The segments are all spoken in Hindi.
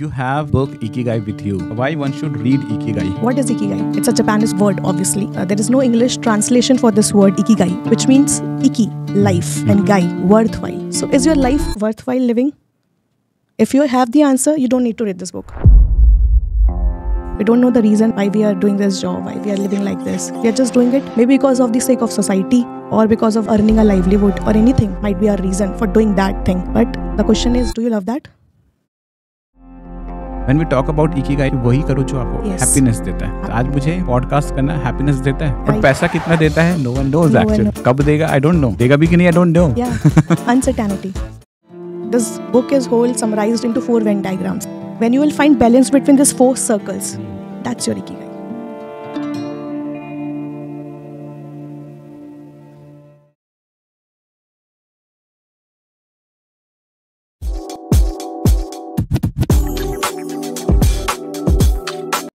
You have book Ikigai with you. Why one should read Ikigai? What is Ikigai? It's a Japanese word, obviously. There is no English translation for this word Ikigai, which means Iki, life, and Gai, worthwhile. So is your life worthwhile living? If you have the answer, you don't need to read this book. We don't know the reason why we are doing this job, why we are living like this. We are just doing it maybe because of the sake of society or because of earning a livelihood or anything might be our reason for doing that thing. But the question is, do you love that? When we talk about Ikigai, वही करो जो आपको Yes. हैप्पीनेस देता है. तो आज मुझे पॉडकास्ट करना हैप्पीनेस देता है. पर Right. पैसा कितना देता है? No one knows No one actually. knows. कब देगा? I don't know. देगा भी कि नहीं? I don't know. Yeah, uncertainty. This book is whole summarized into 4 Venn diagrams. When you will find balance between these 4 circles, that's your Ikigai.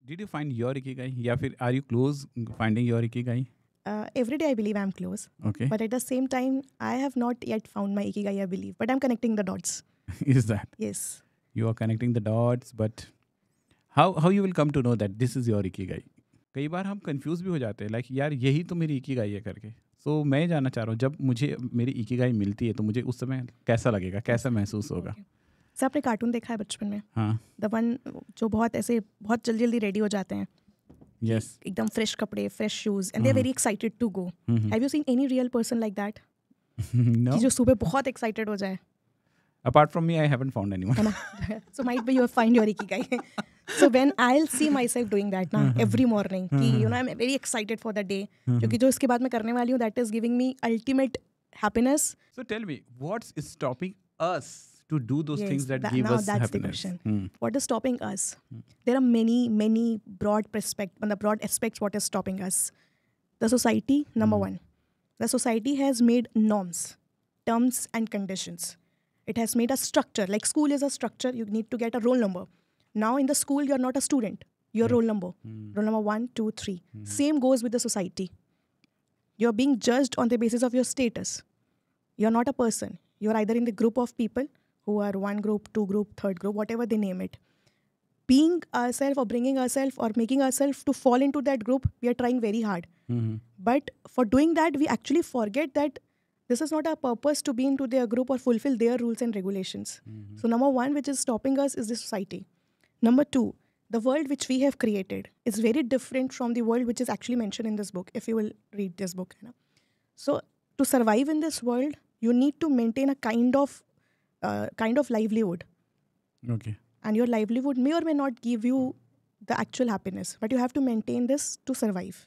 Did you find your Ikigai? या फिर are you close finding your Ikigai? Every day I believe I'm close, Okay. but at the same time, I have not yet found my Ikigai, I believe. But I'm connecting the dots. Is that Yes. you are connecting the dots, but how you will come to know that this is your Ikigai? कई बार हम कंफ्यूज भी हो जाते हैं, लाइक यार यही तो मेरी Ikigai है करके. सो मैं जानना चाह रहा हूँ, जब मुझे मेरी Ikigai मिलती है तो मुझे उस समय कैसा लगेगा, कैसा महसूस होगा? सर आपने कार्टून देखा है बचपन में? हाँ. द वन जो बहुत ऐसे बहुत जल्दी जल्दी रेडी हो जाते हैं, Yes. एकदम फ्रेश कपड़े, fresh shoes, and they are very excited to go. Have you seen any real person like that No. कि जो सुबह बहुत एक्साइटेड हो जाए? Apart from me, I haven't found anyone. है ना? So might be you find your Ikigai. So when I'll see myself doing that ना every morning कि you know I'm very excited for the day, क्योंकि जो इसके बाद मैं करने वाली हूँ that is giving me ultimate happiness. So tell me, what's stopping us to do those Yes, things that that- give now us that's the happiness? question. What is stopping us? There are many broad broad aspects what is stopping us. The society, number one. The society has made norms, terms and conditions. It has made a structure. Like school is a structure. You need to get a roll number. Now in the school, you're not a student. You're roll number. Roll number 1, 2, 3. Same goes with the society. You're being judged on the basis of your status. You're not a person. You're either in the group of people who are one group, two group, third group, whatever they name it. Being ourselves or bringing ourselves or making ourselves to fall into that group, we are trying very hard. But for doing that, we actually forget that this is not our purpose to be into their group or fulfill their rules and regulations. So number one, which is stopping us, is the society. Number two, the world which we have created is very different from the world which is actually mentioned in this book, if you will read this book. You know? So to survive in this world, you need to maintain a kind of livelihood. Okay. And your livelihood may or may not give you the actual happiness, but you have to maintain this to survive.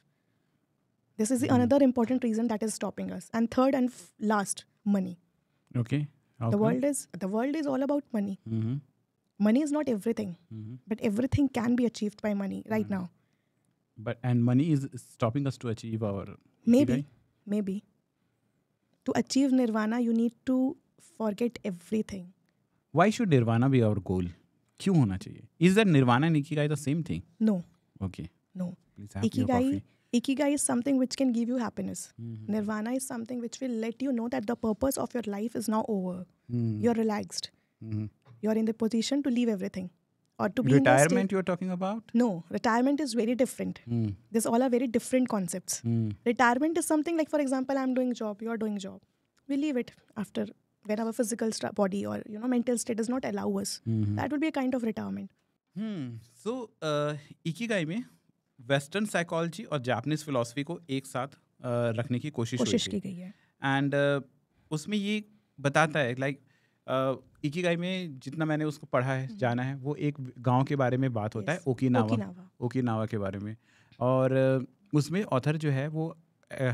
This is the another important reason that is stopping us. And third and last, money. Okay. How The come? world is all about money. Mhm. Money is not everything, but everything can be achieved by money right now. And money is stopping us to achieve our Maybe, Ikigai? maybe. To achieve nirvana, you need to forget everything. Why should nirvana be our goal? क्यों होना चाहिए? Is that nirvana and Ikigai the same thing? No, Okay. no. Please have your coffee. Ikigai is something which can give you happiness. Nirvana is something which will let you know that the purpose of your life is now over. You're relaxed. You're in the position to leave everything. Or to be in the Retirement state. you're talking about? No, retirement is very different. These all are very different concepts. Retirement is something like, for example, I'm doing job, you're doing job. We leave it after when our physical body or mental state does not allow us. That would be a kind of retirement. So, Ikigai में वेस्टर्न साइकोलॉजी और जापानीज फिलॉसफी को एक साथ रखने की कोशिश कोशिश हुई की थी. गई है. एंड उसमें ये बताता है लाइक इकिगाई में जितना मैंने उसको पढ़ा है जाना है, वो एक गांव के बारे में बात होता है, Yes. ओकिनावा. ओकिनावा के बारे में. और उसमें ऑथर जो है वो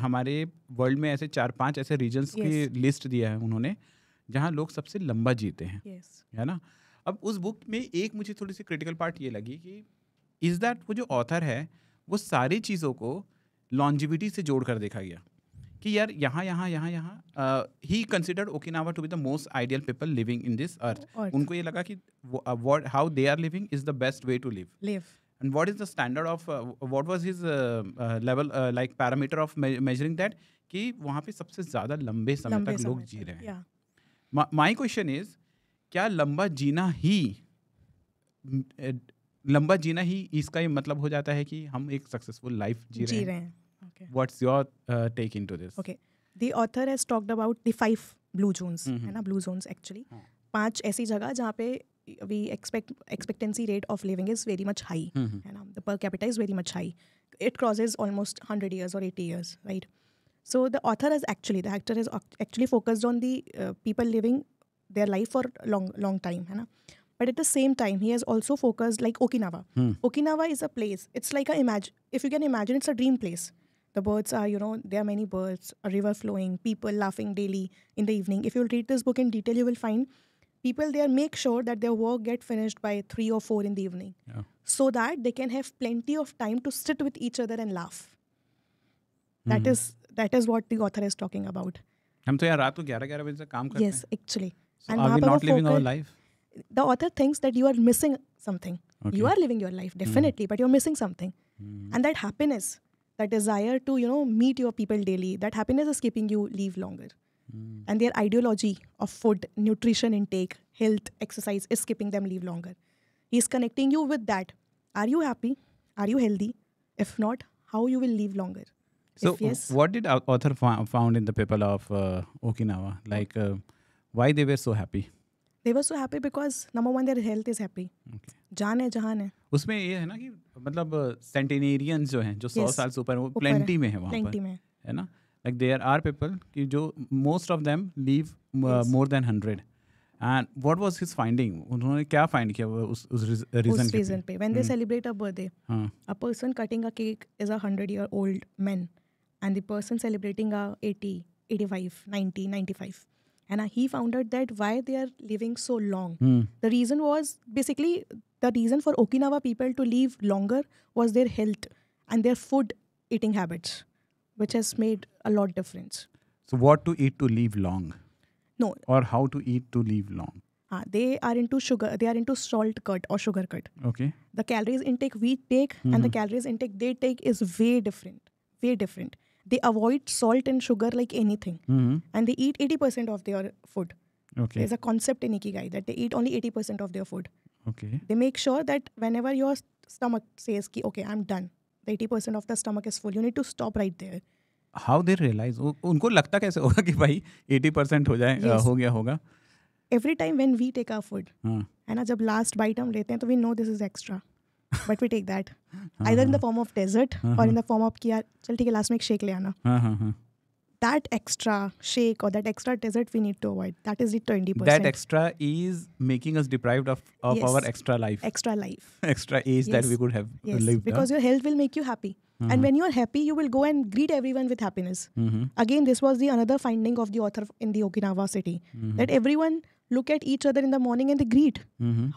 हमारे वर्ल्ड में ऐसे 4-5 ऐसे रीजन्स की Yes. लिस्ट दिया है उन्होंने जहाँ लोग सबसे लंबा जीते हैं, Yes. है ना. अब उस बुक में एक मुझे थोड़ी सी क्रिटिकल पार्ट ये लगी कि इज़ दैट वो जो ऑथर है वो सारी चीज़ों को लॉन्जिविटी से जोड़ कर देखा गया कि यार यहाँ ही considered Okinawa to be the most ideal people living in this earth. Earth. उनको ये लगा कि how they are living is the best way to live. Live. And what is the standard of what was his level like parameter of measuring that कि वहाँ पे सबसे ज़्यादा लंबे समय लंबे तक लोग समय जी तक. रहे हैं. Yeah. माई क्वेश्चन इज क्या लंबा जीना ही लंबा जीना ही इसका ही मतलब हो जाता है कि हम एक सक्सेसफुल लाइफ जी जी रहे रहे हैं. हैं. Okay. What's your take into this? Okay. The author has talked about the 5 blue zones, Mhm. है ना, blue zones actually. हाँ. 5 ऐसी जगह जहाँ पे we expectancy rate of living is very much high, हम्म. है ना, the per capita is very much high. It crosses almost 100 years or 80 years, right? So the actor has actually focused on the people living their life for long time, है ना. But at the same time, he has also focused like Okinawa. Okinawa is a place. It's like if you can imagine, it's a dream place. The birds are, there are many birds, a river flowing, people laughing daily in the evening. If you'll read this book in detail, you will find people there make sure that their work get finished by 3 or 4 in the evening, so that they can have plenty of time to sit with each other and laugh. That is what the author is talking about. हम तो यार रात को 11 बजे तक काम करते Yes, हैं. actually. So And are we वहाँ पे not वो living our focus- life? The author thinks that you are missing something. Okay. You are living your life, definitely, but you're missing something. And that happiness, that desire to, meet your people daily, that happiness is keeping you live longer. And their ideology of food, nutrition intake, health, exercise is keeping them live longer. He's connecting you with that. Are you happy? Are you healthy? If not, how you will live longer? So If yes, what did our author found in the people of Okinawa? Like why they were so happy? they were so happy because number one, their health is happy. Okay. जान है, जहान है. उसमें ये है ना कि मतलब सेंटेनेरियंस जो हैं जो 100 Yes. साल से ऊपर वो ऊपर प्लेंटी है. में है वहाँ पर, Plenty में. है ना. Like there are people कि जो most of them live Yes. more than 100. And what was his finding? उन्होंने क्या find किया उस उस reason reason पे. When they celebrate a birthday, हाँ. a person cutting a cake is a 100-year-old man, and the person celebrating a 80, 85, 90, 95. And he found out that why they are living so long. The reason was basically the reason for Okinawa people to live longer was their health and their food eating habits, which has made a lot difference. So what to eat to live long? No, Or how to eat to live long? they are into sugar. They are into salt cut or sugar cut. Okay. The calories intake we take and the calories intake they take is way different. Way different. They avoid salt and sugar like anything. And they eat 80% of their food. Okay. There's a concept in Ikigai that they eat only 80% of their food. Okay. They make sure that whenever your stomach says, ki, okay, I'm done, the 80% of the stomach is full, you need to stop right there. How they realize? उनको लगता कैसे होगा कि भाई 80% हो जाए Yes. हो गया होगा? Every time when we take our food, हाँ. है ना, जब last bite हम लेते हैं तो we know this is extra. But we take that. Either in the form of dessert or in the form of कि यार चल ठीक है last में एक shake ले आना. हाँ. That extra shake or that extra dessert we need to avoid. That is the 20%. That extra is making us deprived of Yes. our extra life, extra life. extra age that Yes. we could have Yes, lived. because your health will make you happy. And when you are happy, you will go and greet everyone with happiness. Again, this was the another finding of the author in the Okinawa city, that everyone look at each other in the morning and they greet.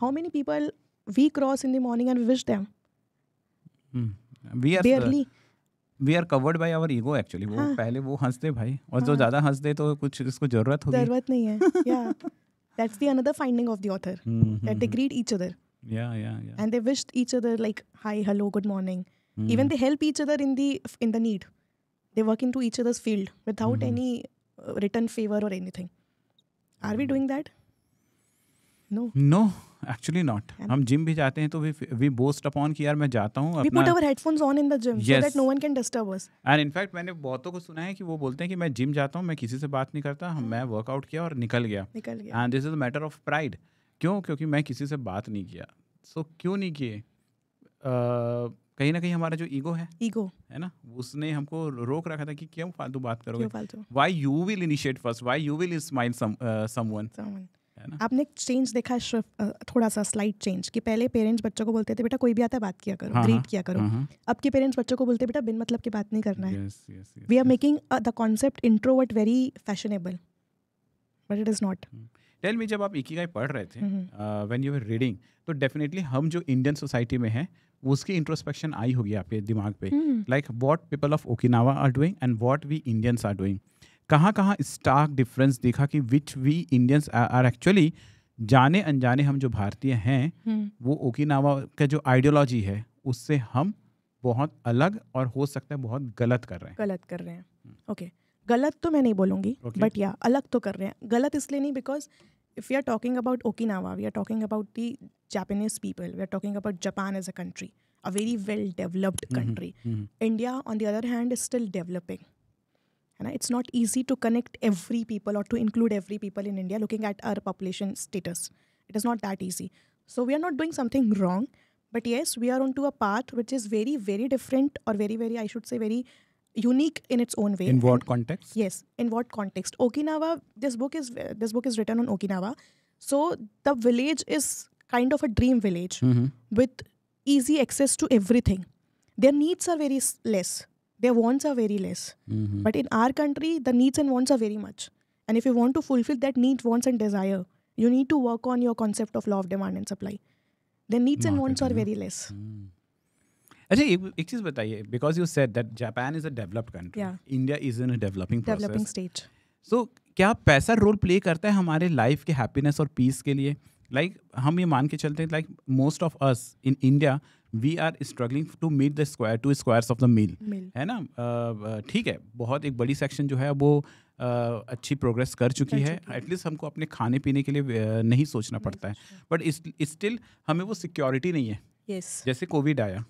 How many people we cross in the morning and we wish them? We are Barely. we are covered by our ego actually. वो पहले वो हंसते भाई और जो ज़्यादा हंसते तो कुछ इसको जरूरत होगी. जरूरत नहीं है. Yeah. That's the another finding of the author, that they greet each other. Yeah. And they wished each other like hi, hello, good morning. Even they help each other in the need. They work into each other's field without any written favor or anything. Are we doing that? No. No, actually not. हम जिम भी जाते हैं तो we boast upon कि यार मैं जाता हूँ We put अपना. our headphones on in the gym so Yes. that no one can disturb us. And in fact मैंने बहुतों को सुना है कि वो बोलते हैं कि मैं जिम जाता हूँ, मैं किसी से बात नहीं करता, मैं वर्कआउट किया और निकल गया. निकल गया. And this is a matter of pride. क्यों? क्योंकि मैं किसी से बात नहीं किया. सो क्यों नहीं किए? कहीं ना कहीं हमारा जो ईगो है Ego. है ना, उसने हमको रोक रखा था कि क्यों फालतू बात करोगे. क्यों फालतू? Why you will initiate first, why you will smile someone, Someone. है ना. आपने चेंज देखा है थोड़ा सा स्लाइट चेंज कि पहले पेरेंट्स बच्चों को बोलते थे बेटा कोई भी आता है बात किया करो, ग्रीट किया करो. अब के पेरेंट्स बच्चों को बोलते हैं बेटा बिन मतलब की बात नहीं करना है. Yes. We are making the concept introvert very fashionable, but it is not. Tell me, जब आप इकिगाई पढ़ रहे थे, व्हेन यू वर रीडिंग, तो डेफिनेटली हम जो इंडियन सोसाइटी में है उसकी इंट्रोस्पेक्शन आई होगी आपके दिमाग पे. Like what people of Okinawa are doing and what we Indians are doing. कहाँ स्टार्क डिफरेंस देखा कि which we Indians are actually, जाने अनजाने हम जो भारतीय हैं वो ओकिनावा का जो आइडियोलॉजी है उससे हम बहुत अलग और हो सकता है बहुत गलत कर रहे हैं. ओके. गलत तो मैं नहीं बोलूँगी, Okay. बट या अलग तो कर रहे हैं. गलत इसलिए नहीं because if we are talking about Okinawa, we are talking about the Japanese people, we are talking about Japan as a country, a very well developed country. India, on the other hand, is still developing. And it's not easy to connect every people or to include every people in India looking at our population status. It is not that easy. So we are not doing something wrong, but yes, we are onto a path which is very, very different, or very, very, I should say, very unique in its own way. In what context? Yes, in what context? Okinawa, this book is written on Okinawa. So the village is kind of a dream village with easy access to everything. Their needs are very less. Their wants are very less. But in our country, the needs and wants are very much. And if you want to fulfill that need, wants and desire, you need to work on your concept of law of demand and supply. Their needs and wants are very less. अच्छा, एक चीज बताइए, because you said that Japan is a developed country, India is in a developing stage. So क्या पैसा रोल प्ले करता है हमारे लाइफ के हैप्पीनेस और पीस के लिए? लाइक हम ये मान के चलते हैं, like most of us in India we are struggling to meet the two squares of the meal, है ना? ठीक है, बहुत एक बड़ी सेक्शन जो है वो अच्छी प्रोग्रेस कर चुकी है. एटलीस्ट हमको अपने खाने पीने के लिए नहीं सोचना पड़ता है, बट स्टिल हमें वो सिक्योरिटी नहीं है. जैसे कोविड आया,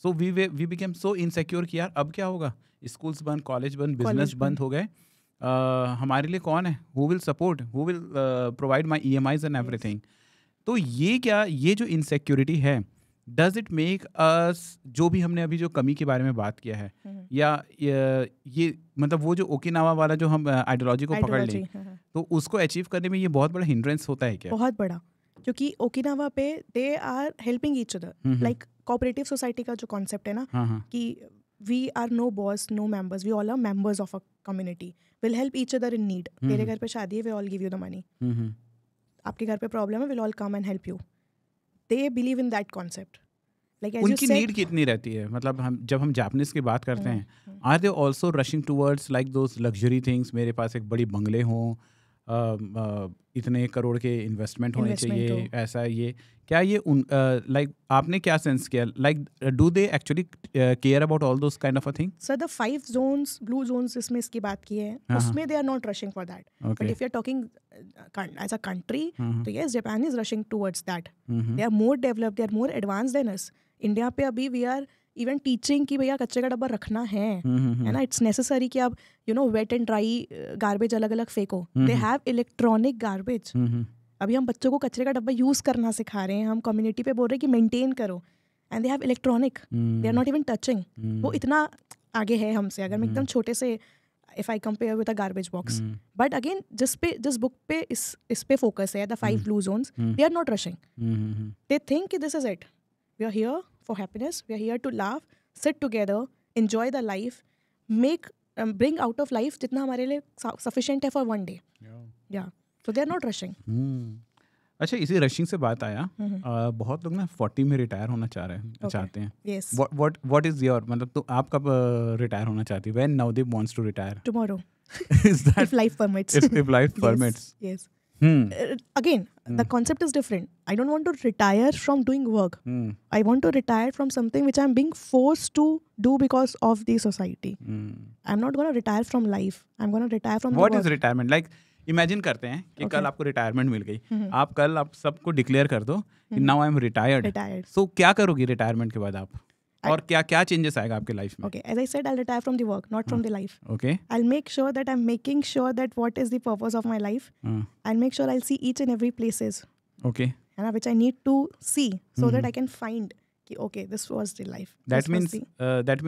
so we became so insecure कि यार अब क्या होगा, स्कूल्स बंद, कॉलेज बंद, बिजनेस बंद हो गए, हमारे लिए कौन है, who will support, who will provide my EMIs and everything. तो ये जो इनसिक्योरिटी है, डज इट मेक अस, जो भी हमने अभी जो कमी के बारे में बात किया है, या ये मतलब वो जो ओकिनावा वाला जो हम आइडियोलॉजी को पकड़ लें, तो उसको अचीव करने में ये बहुत बड़ा हिंड्रेंस होता है क्या? बहुत बड़ा, क्योंकि ओकिनावा पे they are helping each other. Like cooperative society का जो कॉन्सेप्ट है ना, कि we are no boss, no members, we all are members of a community, will help each other in need. तेरे घर पे शादी है, we all give you the money. आपके घर पे प्रॉब्लम है, will all come and help you. They believe in that concept. Like as उनकी you said, नीड कितनी रहती है? मतलब जब हम जापानीज की बात करते हैं, are they also rushing towards like those luxury things, मेरे पास एक बड़ी बंगले हों, इतने करोड़ के इन्वेस्टमेंट होने चाहिए, ऐसा ये क्या ये लाइक आपने क्या सेंस किया, like do they actually care about all those kind of a thing? Sir, the 5 zones, blue zones जिसमें इसकी बात की है, उसमें they are not rushing for that. But if you are talking as a country, तो yes, Japan is rushing towards that. They are more developed, they are more advanced than us. India पे अभी वी आर इवन टीचिंग कि भैया कचरे का डब्बा रखना है ना, इट्स नेसेसरी कि आप वेट एंड ड्राई गार्बेज अलग अलग फेंको. दे हैव इलेक्ट्रॉनिक गार्बेज. अभी हम बच्चों को कचरे का डब्बा यूज करना सिखा रहे हैं, हम कम्युनिटी पे बोल रहे हैं कि मेंटेन करो, and they have electronic, they are not even touching. वो इतना आगे है हमसे. अगर मैं एकदम छोटे से, if I compare with a garbage box, but again जिस बुक पे इस पे फोकस है, the 5 blue zones, they are not rushing. They think कि this is it, we are here for happiness, we are here to laugh, sit together, enjoy the life, bring out of life jitna hamare liye sufficient hai for one day. Yeah. So they are not rushing. अच्छा, इसी रशिंग से बात आया, बहुत लोग ना 40 में रिटायर होना चाहते हैं. Yes. What is your, मतलब तो आप कब रिटायर होना चाहती है? When Navdeep wants to retire? Tomorrow. Is that if life permits. If life permits. Yes. Again, the concept is different. I don't want to retire from doing work. I want to retire from something which I'm being forced to do because of the society. I'm not going to retire from life. I'm going to retire from What the work. is retirement? Like, imagine करते हैं कि कल आपको रिटायरमेंट मिल गई, आप सबको डिक्लेयर कर दो कि नाउ आई एम रिटायर्ड. सो क्या करोगी रिटायरमेंट के बाद आप, और क्या चेंजेस आएगा आपके लाइफ में? Okay, as I said, I'll retire from the work, not from the life. Okay. I'll make sure that I'm making sure that what is the purpose of my life. I'll make sure I'll see each and every places. Okay. And which I need to see so that I can find कि okay, this was the life. That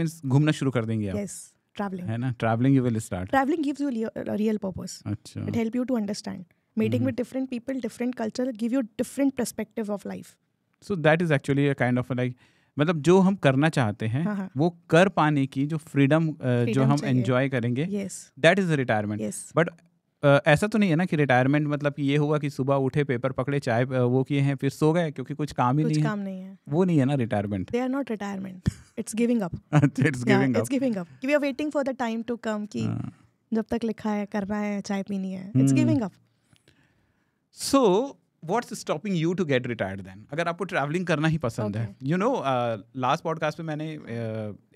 means घूमना शुरू कर देंगे आप? Yes, traveling. है ना, traveling you will start. Traveling gives you a real purpose. अच्छा. It helps you to understand. Meeting with different people, different culture, give you different perspective of life. So that is actually a kind of like, मतलब जो हम करना चाहते हैं वो कर पाने की जो फ्रीडम जो हम एंजॉय करेंगे, दैट इज रिटायरमेंट. बट ऐसा तो नहीं है ना कि रिटायरमेंट मतलब कि ये हुआ कि सुबह उठे, पेपर पकड़े, चाय वो किए हैं, फिर सो गए क्योंकि कुछ काम ही नहीं है. वो नहीं है ना retirement. They are not retirement, it's giving up. It's giving up. We are waiting for the time to come कि जब तक लिखा है, करना है, चाय पीनी है. It's giving up. So What's stopping you to get retired then? अगर आपको ट्रैवलिंग करना ही पसंद है, लास्ट पॉडकास्ट पे मैंने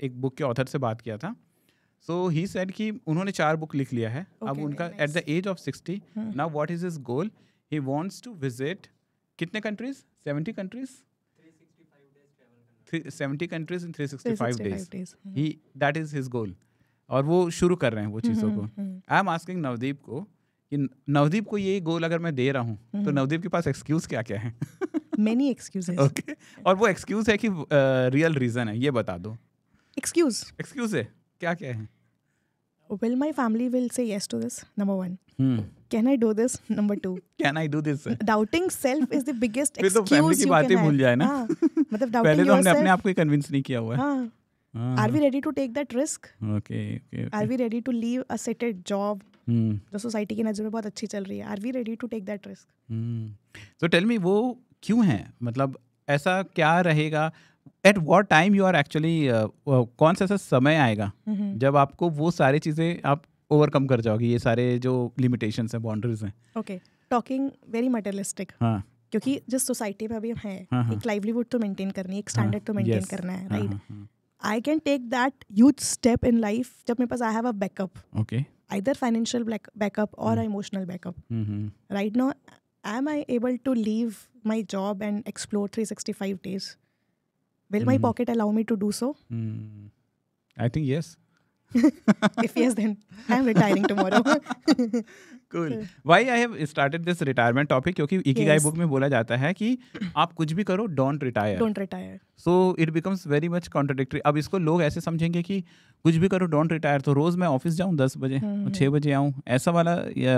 एक बुक के ऑथर से बात किया था. सो ही सेड कि उन्होंने 4 बुक लिख लिया है. अब उनका at the age of 60 now what is his goal he wants to visit कितने countries? 70 countries? 70 countries in 365 days. That is his goal. और वो शुरू कर रहे हैं वो चीज़ों को. आई एम आस्किंग नवदीप को कि नवदीप को ये गोल अगर मैं दे रहा हूँ तो नवदीप के पास एक्सक्यूज क्या क्या है? Many excuses. ओके और वो एक्सक्यूज है कि रियल रीजन है, ये बता दो. एक्सक्यूज है क्या क्या है? Well, my family will say yes to this, number one. Can I do this? Number two. Can I do this? Doubting self is the biggest फिर तो excuse फैमिली की you बातें can भूल have. जाए ना. हाँ, मतलब doubting पहले तो हमने अपने yourself. आप को ही कन्विंस नहीं किया हुआ है. हाँ. Are we ready to take that risk? Okay. Are we ready to leave a settled job जो सोसाइटी की नज़र में बहुत अच्छी चल रही है? Are we ready to take that risk? So tell me वो क्यों है? मतलब ऐसा क्या रहेगा? At what time you are actually कौन सा ऐसा समय आएगा जब आपको वो सारी चीज़ें आप ओवरकम कर जाओगे, ये सारे जो लिमिटेशंस हैं, बाउंड्रीज हैं? Okay, talking very materialistic. हाँ. क्योंकि जिस सोसाइटी में अभी हम हैं, हाँ. एक लाइवलीहुड तो मेंटेन करनी है, एक स्टैंडर्ड तो मेंटेन Yes. करना है, हाँ, राइट? हाँ. I can take that huge step in life जब मेरे पास I have a backup, Okay. either financial backup or emotional backup. Right now, am I able to leave my job and explore 365 days? Will my pocket allow me to do so? I think yes. If yes, then I'm retiring tomorrow. Cool. Why I have started this retirement topic? क्योंकि इकिगाई Yes. बुक में बोला जाता है कि आप कुछ भी करो, don't retire. Don't retire. So it becomes very much contradictory. अब इसको लोग ऐसे समझेंगे कि कुछ भी करो, don't retire. तो रोज मैं ऑफिस जाऊँ 10 बजे और 6 बजे आऊँ, ऐसा वाला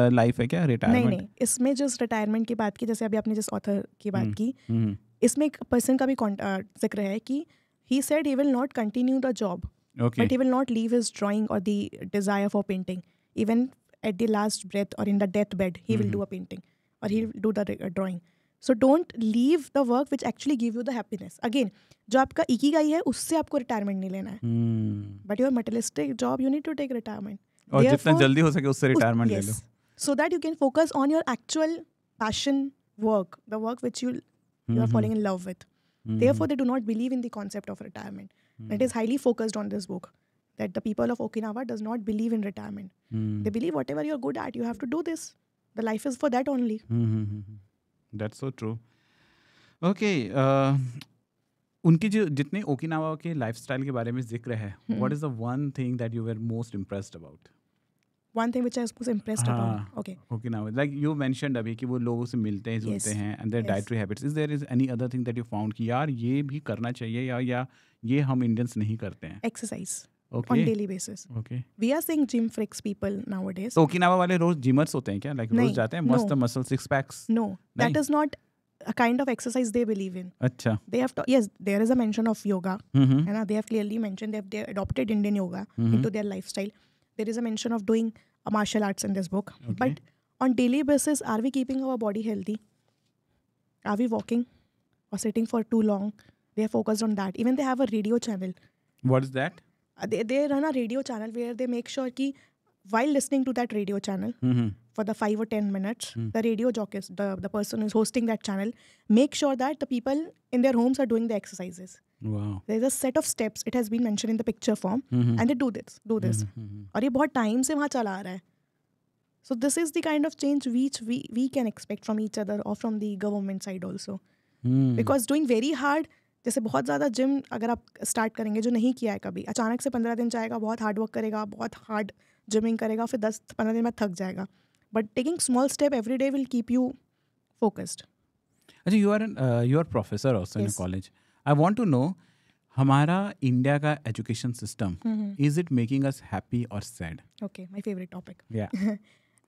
लाइफ है क्या रिटायरमेंट? नहीं, इसमें जिस रिटायरमेंट की बात की, जैसे अभी आपने जिस ऑथर की बात की, इसमें एक पर्सन का भी जिक्र है कि he said he will not continue the job, Okay. but he will not leave his drawing or the desire for painting. Even at the last breath or in the deathbed, he will do a painting or he will do the drawing. So don't leave the work which actually give you the happiness. Again, जो आपका इकिगाई है उससे आपको रिटायरमेंट नहीं लेना है. But your materialistic job, you need to take retirement. और जितना Therefore, जल्दी हो सके उससे रिटायरमेंट ले लो. yes. So that you can focus on your actual passion work, the work which you are falling in love with. Therefore, they do not believe in the concept of retirement. It is highly focused on this book that the people of Okinawa does not believe in retirement. They believe whatever you're good at, you have to do this. The life is for that only. That's so true. Okay. उनकी जो जितने ओकिनावा के लाइफस्टाइल के बारे में जिक्र है, what is the one thing that you were most impressed about? One thing which I was impressed about. Okay. Okinawa, like you mentioned अभी कि वो लोगों से मिलते हैं, जुलते हैं, and their Yes. dietary habits. Is there any other thing that you found कि यार ये भी करना चाहिए या ये हम इंडियंस नहीं करते हैं? Exercise Okay. on daily basis. Okay. We are seeing gym freaks people nowadays. तो ओकिनावा वाले रोज जिमर्स होते हैं क्या? Like रोज नहीं, जाते हैं, no. मस्त muscle six packs? No, that नहीं. is not a kind of exercise they believe in. अच्छा. They have to, yes, there is a mention of yoga. Mm-hmm. They have clearly mentioned they adopted Indian yoga into their lifestyle. There is a mention of doing martial arts in this book. Okay. But on daily basis, are we keeping our body healthy? Are we walking or sitting for too long? They are focused on that. Even they have a radio channel. What is that? They run a radio channel where they make sure कि while listening to that radio channel for the 5 or 10 minutes, the radio jockeys, the person who is hosting that channel, make sure that the people in their homes are doing the exercises. Wow. There is a set of steps. It has been mentioned in the picture form, and they do this. और ये बहुत टाइम से वहाँ चला आ रहा है. So this is the kind of change which we can expect from each other or from the government side also. Because doing very hard, जैसे बहुत ज़्यादा जिम अगर आप स्टार्ट करेंगे जो नहीं किया है कभी, अचानक से 15 दिन जाएगा, बहुत हार्ड वर्क करेगा, बहुत हार्ड जिमिंग करेगा, फिर 10-15 दिन में थक जाएगा. But taking small step every day will keep you focused. अच्छा, you are professor also in a Yes. college. I want to know हमारा इंडिया का education system, is it making us happy or sad? Okay, my favorite topic. Yeah.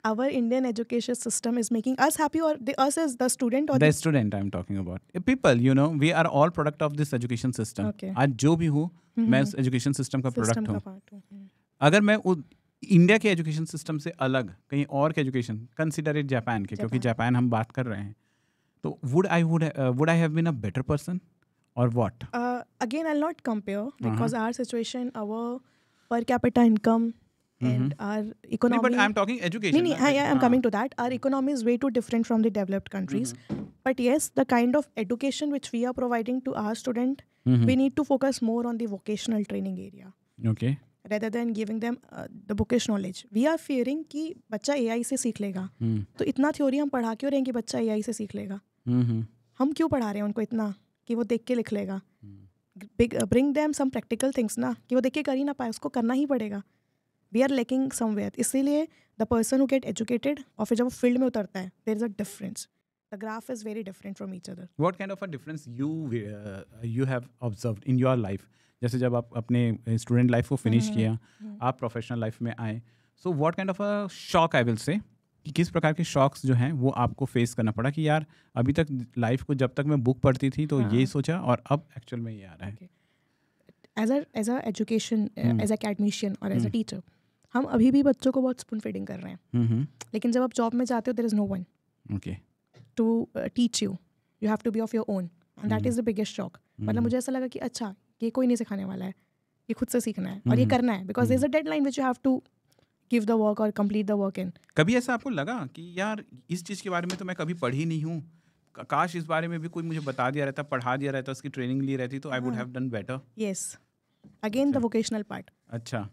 Our Indian education system is making us happy, or us as the student, or The student I'm talking about. People, you know, we are all product of this education system. Okay. आज जो भी हूँ, मैं उस एजुकेशन सिस्टम का system प्रोडक्ट का हूँ. part हूँ. अगर मैं इंडिया के एजुकेशन सिस्टम से अलग कहीं और के एजुकेशन, कंसिडर इट जापान के, क्योंकि जापान हम बात कर रहे हैं, तो would I have been a better person or what? Again, I'll not compare because our situation, our per capita income, and our economy. But I'm talking education. No, I'm coming to that. Our economy is way too different from the developed countries. But yes, the kind of education which we are providing to our student, we need to focus more on the vocational training area. Okay. rather than giving them the bookish knowledge. We are fearing कि बच्चा AI से सीख लेगा, तो इतना थ्योरी हम पढ़ा क्यों रहे हैं कि बच्चा AI से सीख लेगा? हम क्यों पढ़ा रहे हैं उनको इतना कि वो देख के लिख लेगा? Bring them some practical things ना, कि वो देख के कर ही ना पाए, उसको करना ही पड़ेगा. We are lacking somewhere. इसीलिए the person who get educated और फिर जब वो फील्ड में उतरता है, there is a difference. The graph is very different from each other. What kind of a difference you have observed in your life? जैसे जब आप अपने स्टूडेंट लाइफ को फिनिश किया, आप प्रोफेशनल लाइफ में आए, so what kind of a shock I will say, कि किस प्रकार के शॉक्स जो हैं वो आपको फेस करना पड़ा कि यार अभी तक लाइफ को जब तक मैं बुक पढ़ती थी तो ये सोचा और अब एक्चुअल में ये आ रहा है. As a education, as a academician और as a teacher, हम अभी भी बच्चों को बहुत स्पून फीडिंग कर रहे हैं. लेकिन जब आप जॉब में जाते हो, there is no one to teach you. You have to be of your own. And that is the biggest shock. मतलब मुझे ऐसा लगा कि अच्छा, ये कोई नहीं सिखाने वाला है, ये खुद से सीखना है और ये करना है, because there is a deadline which you have to give the work or complete the work in. कभी ऐसा आपको लगा कि यार इस चीज़ के बारे में तो मैं कभी पढ़ी नहीं हूँ, काश इस बारे में भी कोई मुझे बता दिया रहता, पढ़ा दिया रहता, उसकी ट्रेनिंग ली रहती तो I would have done better? Yes. Again the vocational part. अच्छा,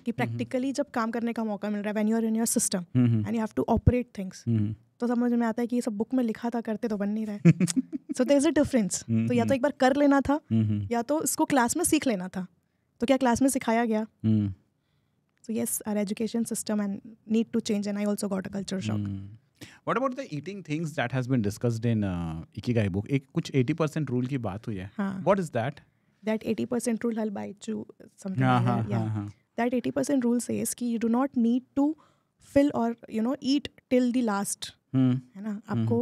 कि प्रैक्टिकली जब काम करने का मौका मिल रहा है, when you are in your system and you have to operate things, तो समझ में आता है कि ये सब बुक में लिखा था, करते तो बन नहीं रहा है. So there is a difference. तो या तो एक बार कर लेना था, या तो इसको क्लास में सीख लेना था. तो क्या क्लास में सिखाया गया? So yes, our education system and need to change, and I also got a culture shock. What about the eating things that has been discussed in Ikigai book? एक कुछ 80% rule की बात हुई है. What is that? That 80% rule I'll bite you something like that. Yeah. That 80% rule says कि you do not need to fill or eat till the last. है ना, आपको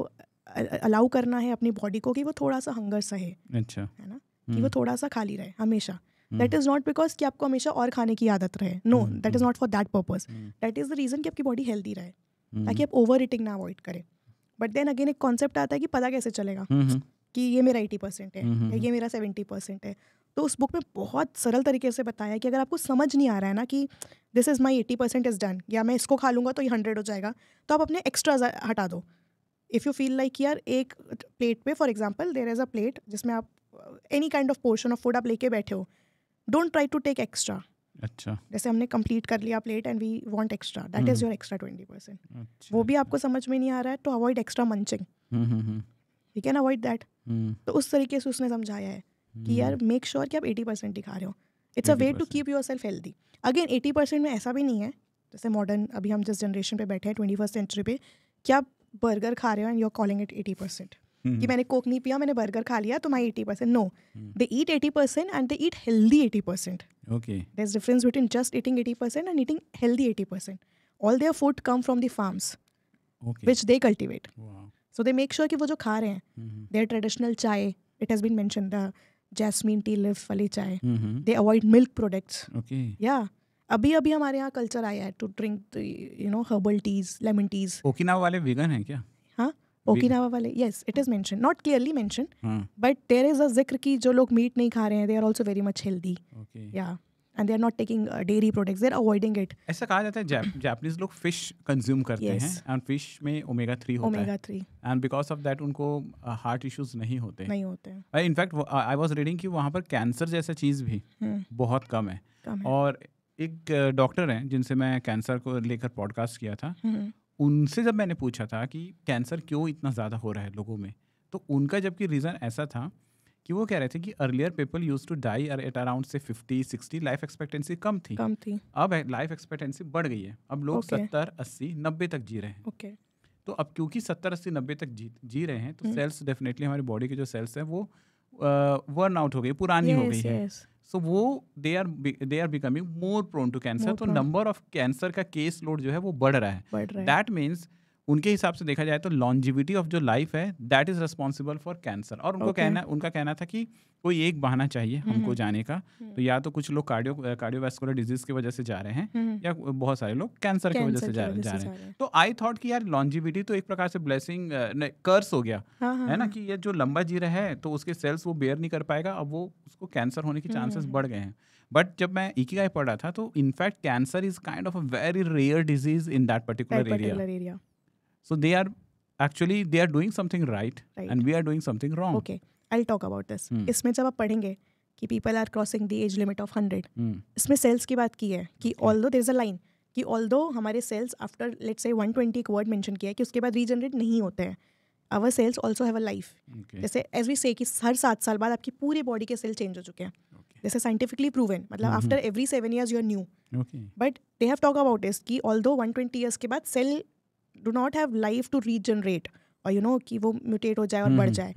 अलाउ करना है अपनी बॉडी को कि वो थोड़ा सा हंगर सहे. अच्छा, है ना, कि वो थोड़ा सा खाली रहे हमेशा. दैट इज नॉट बिकॉज कि आपको हमेशा और खाने की आदत रहे. No, that is not for that purpose. That is the reason कि आपकी बॉडी हेल्दी रहे, ताकि आप ओवर ईटिंग ना अवॉइड करें. बट देन अगेन एक कॉन्सेप्ट आता है कि पता कैसे चलेगा कि ये मेरा 80% है या ये मेरा 70% है. तो उस बुक में बहुत सरल तरीके से बताया कि अगर आपको समझ नहीं आ रहा है ना कि this is my 80% is done, या मैं इसको खा लूँगा तो ये 100 हो जाएगा, तो आप अपने एक्स्ट्राज हटा दो. इफ़ यू फील लाइक यार एक प्लेट पे, for example there is a plate जिसमें आप any kind of portion of food आप लेके बैठे हो, don't try to take extra. अच्छा, जैसे हमने कंप्लीट कर लिया plate and we want extra, that is your extra 20%. वो भी आपको समझ में नहीं आ रहा है तो avoid extra munching. You can avoid that. तो उस तरीके से उसने समझाया है कि यार मेक श्योर कि आप 80% ही खा रहे हो. It's a way to keep yourself healthy. Again 80% में ऐसा भी नहीं है, जैसे मॉडर्न अभी हम जिस जनरेशन पे बैठे हैं 21st सेंचुरी पे, कि आप बर्गर खा रहे हो and you are calling it 80%. कि मैंने कोक नहीं पिया, मैंने बर्गर खा लिया तो my 80%. No, they eat 80% and they eat healthy 80%. Okay. There's difference between just eating 80% and eating healthy 80%. All their food come from the farms, which they cultivate. Wow. So they make sure कि वो जो खा रहे हैं, their traditional chai, it has been mentioned, the jasmine tea leaf वाली चाय, they avoid milk products. Okay. Yeah. अभी हमारे यहाँ कल्चर आया है to drink herbal teas, lemon teas. Okinawa वाले vegan हैं क्या? हाँ, ओकिनावा वाले, yes, it is mentioned, not clearly mentioned, but there is a जिक्र कि जो लोग मीट नहीं खा रहे हैं, they are also very much healthy. Okay. Yeah. And they are not taking dairy products, they are avoiding it. ऐसा कहा जाता है जापानीज लोग फिश कंज्यूम करते हैं एंड फिश में ओमेगा 3 होता है. Omega 3 and because of that उनको हार्ट इश्यूज नहीं होते. इनफैक्ट आई वाज रीडिंग कि वहाँ पर कैंसर जैसा चीज़ भी बहुत कम है. और एक डॉक्टर हैं जिनसे मैं कैंसर को लेकर पॉडकास्ट किया था, उनसे जब मैंने पूछा था कि कैंसर क्यों इतना ज़्यादा हो रहा है लोगों में, तो उनका जबकि रीज़न ऐसा था कि वो कह रहे थे कि earlier people use to die at around say 50-60, life expectancy कम थी. अब लाइफ एक्सपेक्टेंसी बढ़ गई है, अब लोग 70, 80, 90 तक जी रहे हैं. Okay. तो अब क्योंकि 70, 80, 90 तक जी रहे हैं तो सेल्स डेफिनेटली हमारी बॉडी के जो सेल्स हैं वो वर्न आउट हो गई, पुरानी हो गई है. सो वो they are becoming more prone to cancer. तो नंबर ऑफ कैंसर का केस लोड जो है वो बढ़ रहा है. दैट मीन्स उनके हिसाब से देखा जाए तो लॉन्जिविटी ऑफ जो लाइफ है that is responsible for cancer. और उनका कहना था कि कोई एक बहाना चाहिए हमको जाने का. तो या तो कुछ लोग कार्डियोवैस्कुलर डिजीज की वजह से जा रहे हैं, या बहुत सारे लोग कैंसर की वजह से जा रहे हैं. तो आई थॉट कि यार लॉन्जिविटी तो एक प्रकार से ब्लेसिंग कर्स हो गया है ना, कि ये जो लंबा जी रहा है तो उसके सेल्स वो बेयर नहीं कर पाएगा, अब वो उसको कैंसर होने के चांसेस बढ़ गए हैं. बट जब मैं इकिगाई पढ़ रहा था तो in fact cancer is kind of a very rare disease in that particular area. So they are doing something right and we are doing something wrong. Okay, I'll talk about this. इसमें जब आप पढ़ेंगे कि people are crossing the age limit of 100. इसमें सेल्स की बात की है कि although there is a line कि ऑल्दो हमारे सेल्स आफ्टर लेट्स से 120 एक वर्ड मेंशन किया है कि उसके बाद रीजनरेट नहीं होते हैं. Our cells also have a life. जैसे एज वी से कि हर 7 साल बाद आपकी पूरी बॉडी के सेल चेंज हो चुके हैं. जैसे साइंटिफिकली प्रूवन, मतलब after every 7 years you are new. But they have talk about this कि ऑल्दो 120 years के बाद cell do not have life to regenerate और यू नो कि वो म्यूटेट हो जाए और बढ़ जाए.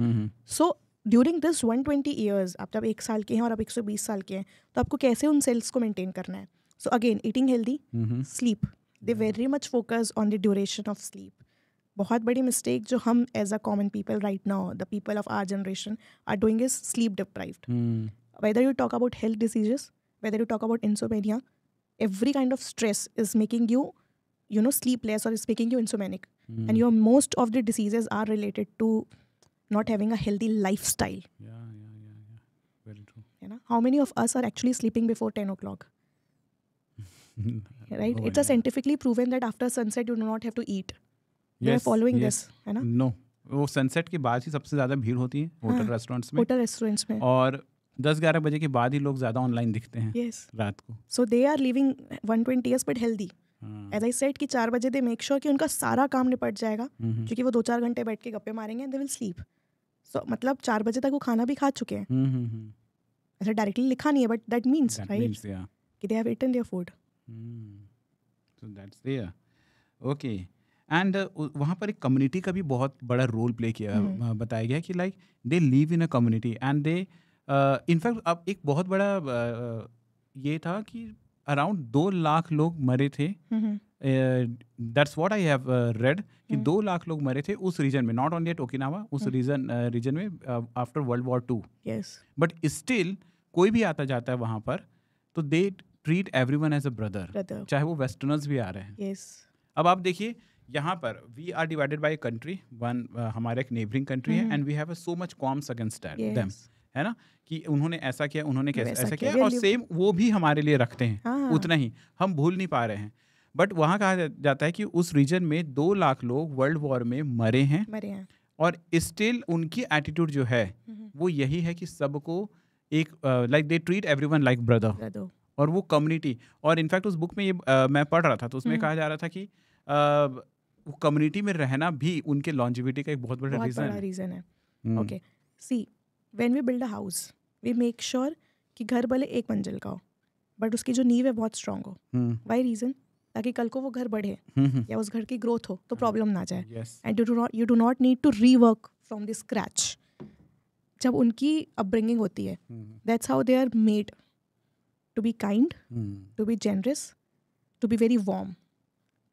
सो ड्यूरिंग दिस 120 years आप जब 1 साल के हैं और आप 120 साल के हैं तो आपको कैसे उन सेल्स को मेंटेन करना है. So again eating healthy, sleep, they very much focus on the duration of sleep. बहुत बड़ी मिस्टेक जो हम as a common people right now, the people of our generation are doing is sleep deprived. Whether you talk about health diseases, whether you talk about insomnia, every kind of stress is making you, you know, sleepless or is making you insomniac. And your most of the diseases are related to not having a healthy lifestyle. Yeah. Very true. You know, how many of us are actually sleeping before 10 o'clock? Right? Oh, It's a scientifically proven that after sunset you do not have to eat. They are following this, है ना? No, वो सनसेट के बाद ही सबसे ज़्यादा भीड़ होती है होटल रेस्टोरेंट्स में. होटल रेस्टोरेंट्स में. और 10-11 बजे के बाद ही लोग ज़्यादा ऑनलाइन दिखते हैं. Yes. रात को. So they are living 120 years but healthy. As I said कि 4 बजे they make sure कि उनका सारा काम निपट जाएगा क्योंकि वो 2-4 घंटे बैठ के गप्पे मारेंगे and they will sleep. So मतलब 4 बजे तक वो खाना भी खा चुके हैं. ऐसा डायरेक्टली लिखा नहीं है but that means right कि they have eaten their food. So that's there. Okay. And वहाँ पर एक कम्युनिटी का भी बहुत बड़ा रोल प्ले किया बताया गया कि like they live in a community and they in fact अब एक बहुत बड़ा ये था कि अराउंड 2 लाख लोग मरे थे. That's what I have read कि 2 लाख लोग मरे थे उस रीजन में, नॉट ओनली एट ओकिनावा, उस रीजन में after world war 2. But still कोई भी आता जाता है वहाँ पर तो they treat everyone as a brother, चाहे वो वेस्टर्नर्स भी आ रहे हैं. अब आप देखिए यहाँ पर we are divided by country, one हमारा एक नेबरिंग कंट्री है and we have so much qualms against them, है ना, कि उन्होंने ऐसा किया, उन्होंने कैसे ऐसा किया, और सेम वो भी हमारे लिए रखते हैं उतना ही, हम भूल नहीं पा रहे हैं. बट वहाँ कहा जाता है कि उस रीजन में 2 लाख लोग वर्ल्ड वॉर में मरे हैं और स्टिल उनकी एटीट्यूड जो है वो यही है कि सबको एक like they treat everyone like brother. और वो कम्युनिटी, और इनफैक्ट उस बुक में ये मैं पढ़ रहा था तो उसमें कहा जा रहा था कि वो कम्युनिटी में रहना भी उनके लॉन्जिविटी का एक बहुत बड़ा रीजन है. Okay, see when we build a house we make sure कि घर भले 1 मंजिल का हो बट उसकी जो नींव है बहुत स्ट्रांग हो. Why reason? ताकि कल को वो घर बढ़े या उस घर की ग्रोथ हो तो प्रॉब्लम ना जाए. And you do not need to rework from the scratch. जब उनकी अपब्रिंगिंग होती है, that's how they are made to be kind, to be generous, to be very warm,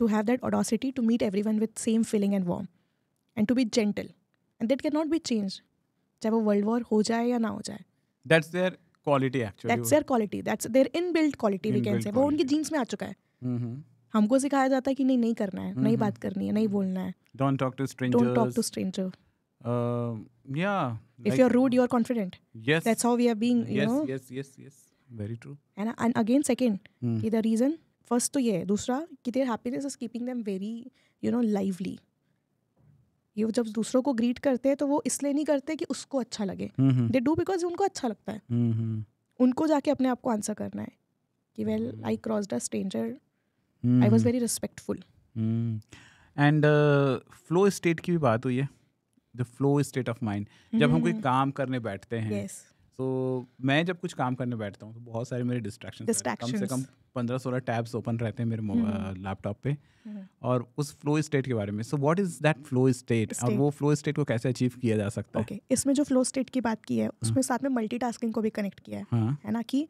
to have that audacity to meet everyone with same feeling and warm, and to be gentle, and that cannot be changed चाहे वो वर्ल्ड वॉर हो जाए या ना हो जाए. That's their quality actually. That's their quality. That's their inbuilt quality we can say. वो उनकी जीन्स में आ चुका है. हमको सिखाया जाता है कि नहीं करना है, नहीं बात करनी है, नहीं बोलना है. Don't talk to strangers. Don't talk to stranger. Yeah. If you're rude, you're confident. Yes. That's how we are being. You know. Yes. Very true. And again, second, the reason. First तो ये है. दूसरा कि their happiness is keeping them very you know lively. ये जब दूसरों को ग्रीट करते हैं तो वो इसलिए नहीं करते कि उसको अच्छा लगे, दे डू बिकॉज उनको अच्छा लगता है. उनको जाके अपने आप को आंसर करना है कि well I crossed a stranger, I was very respectful. And flow state की भी बात हुई है, the flow state of mind. जब हम कोई काम करने बैठते हैं तो मैं जब कुछ काम करने बैठता हूँ तो बहुत सारे मेरे डिस्ट्रैक्शंस कम से कम 15-16 टैब्स ओपन रहते हैं मेरे लैपटॉप पे, और उस फ्लो स्टेट के बारे में. सो what is that flow state, और वो फ्लो स्टेट को कैसे अचीव किया जा सकता है? ओके, इसमें जो फ्लो स्टेट की बात की है उसमें साथ में मल्टीटास्किंग को भी कनेक्ट किया है ना, कि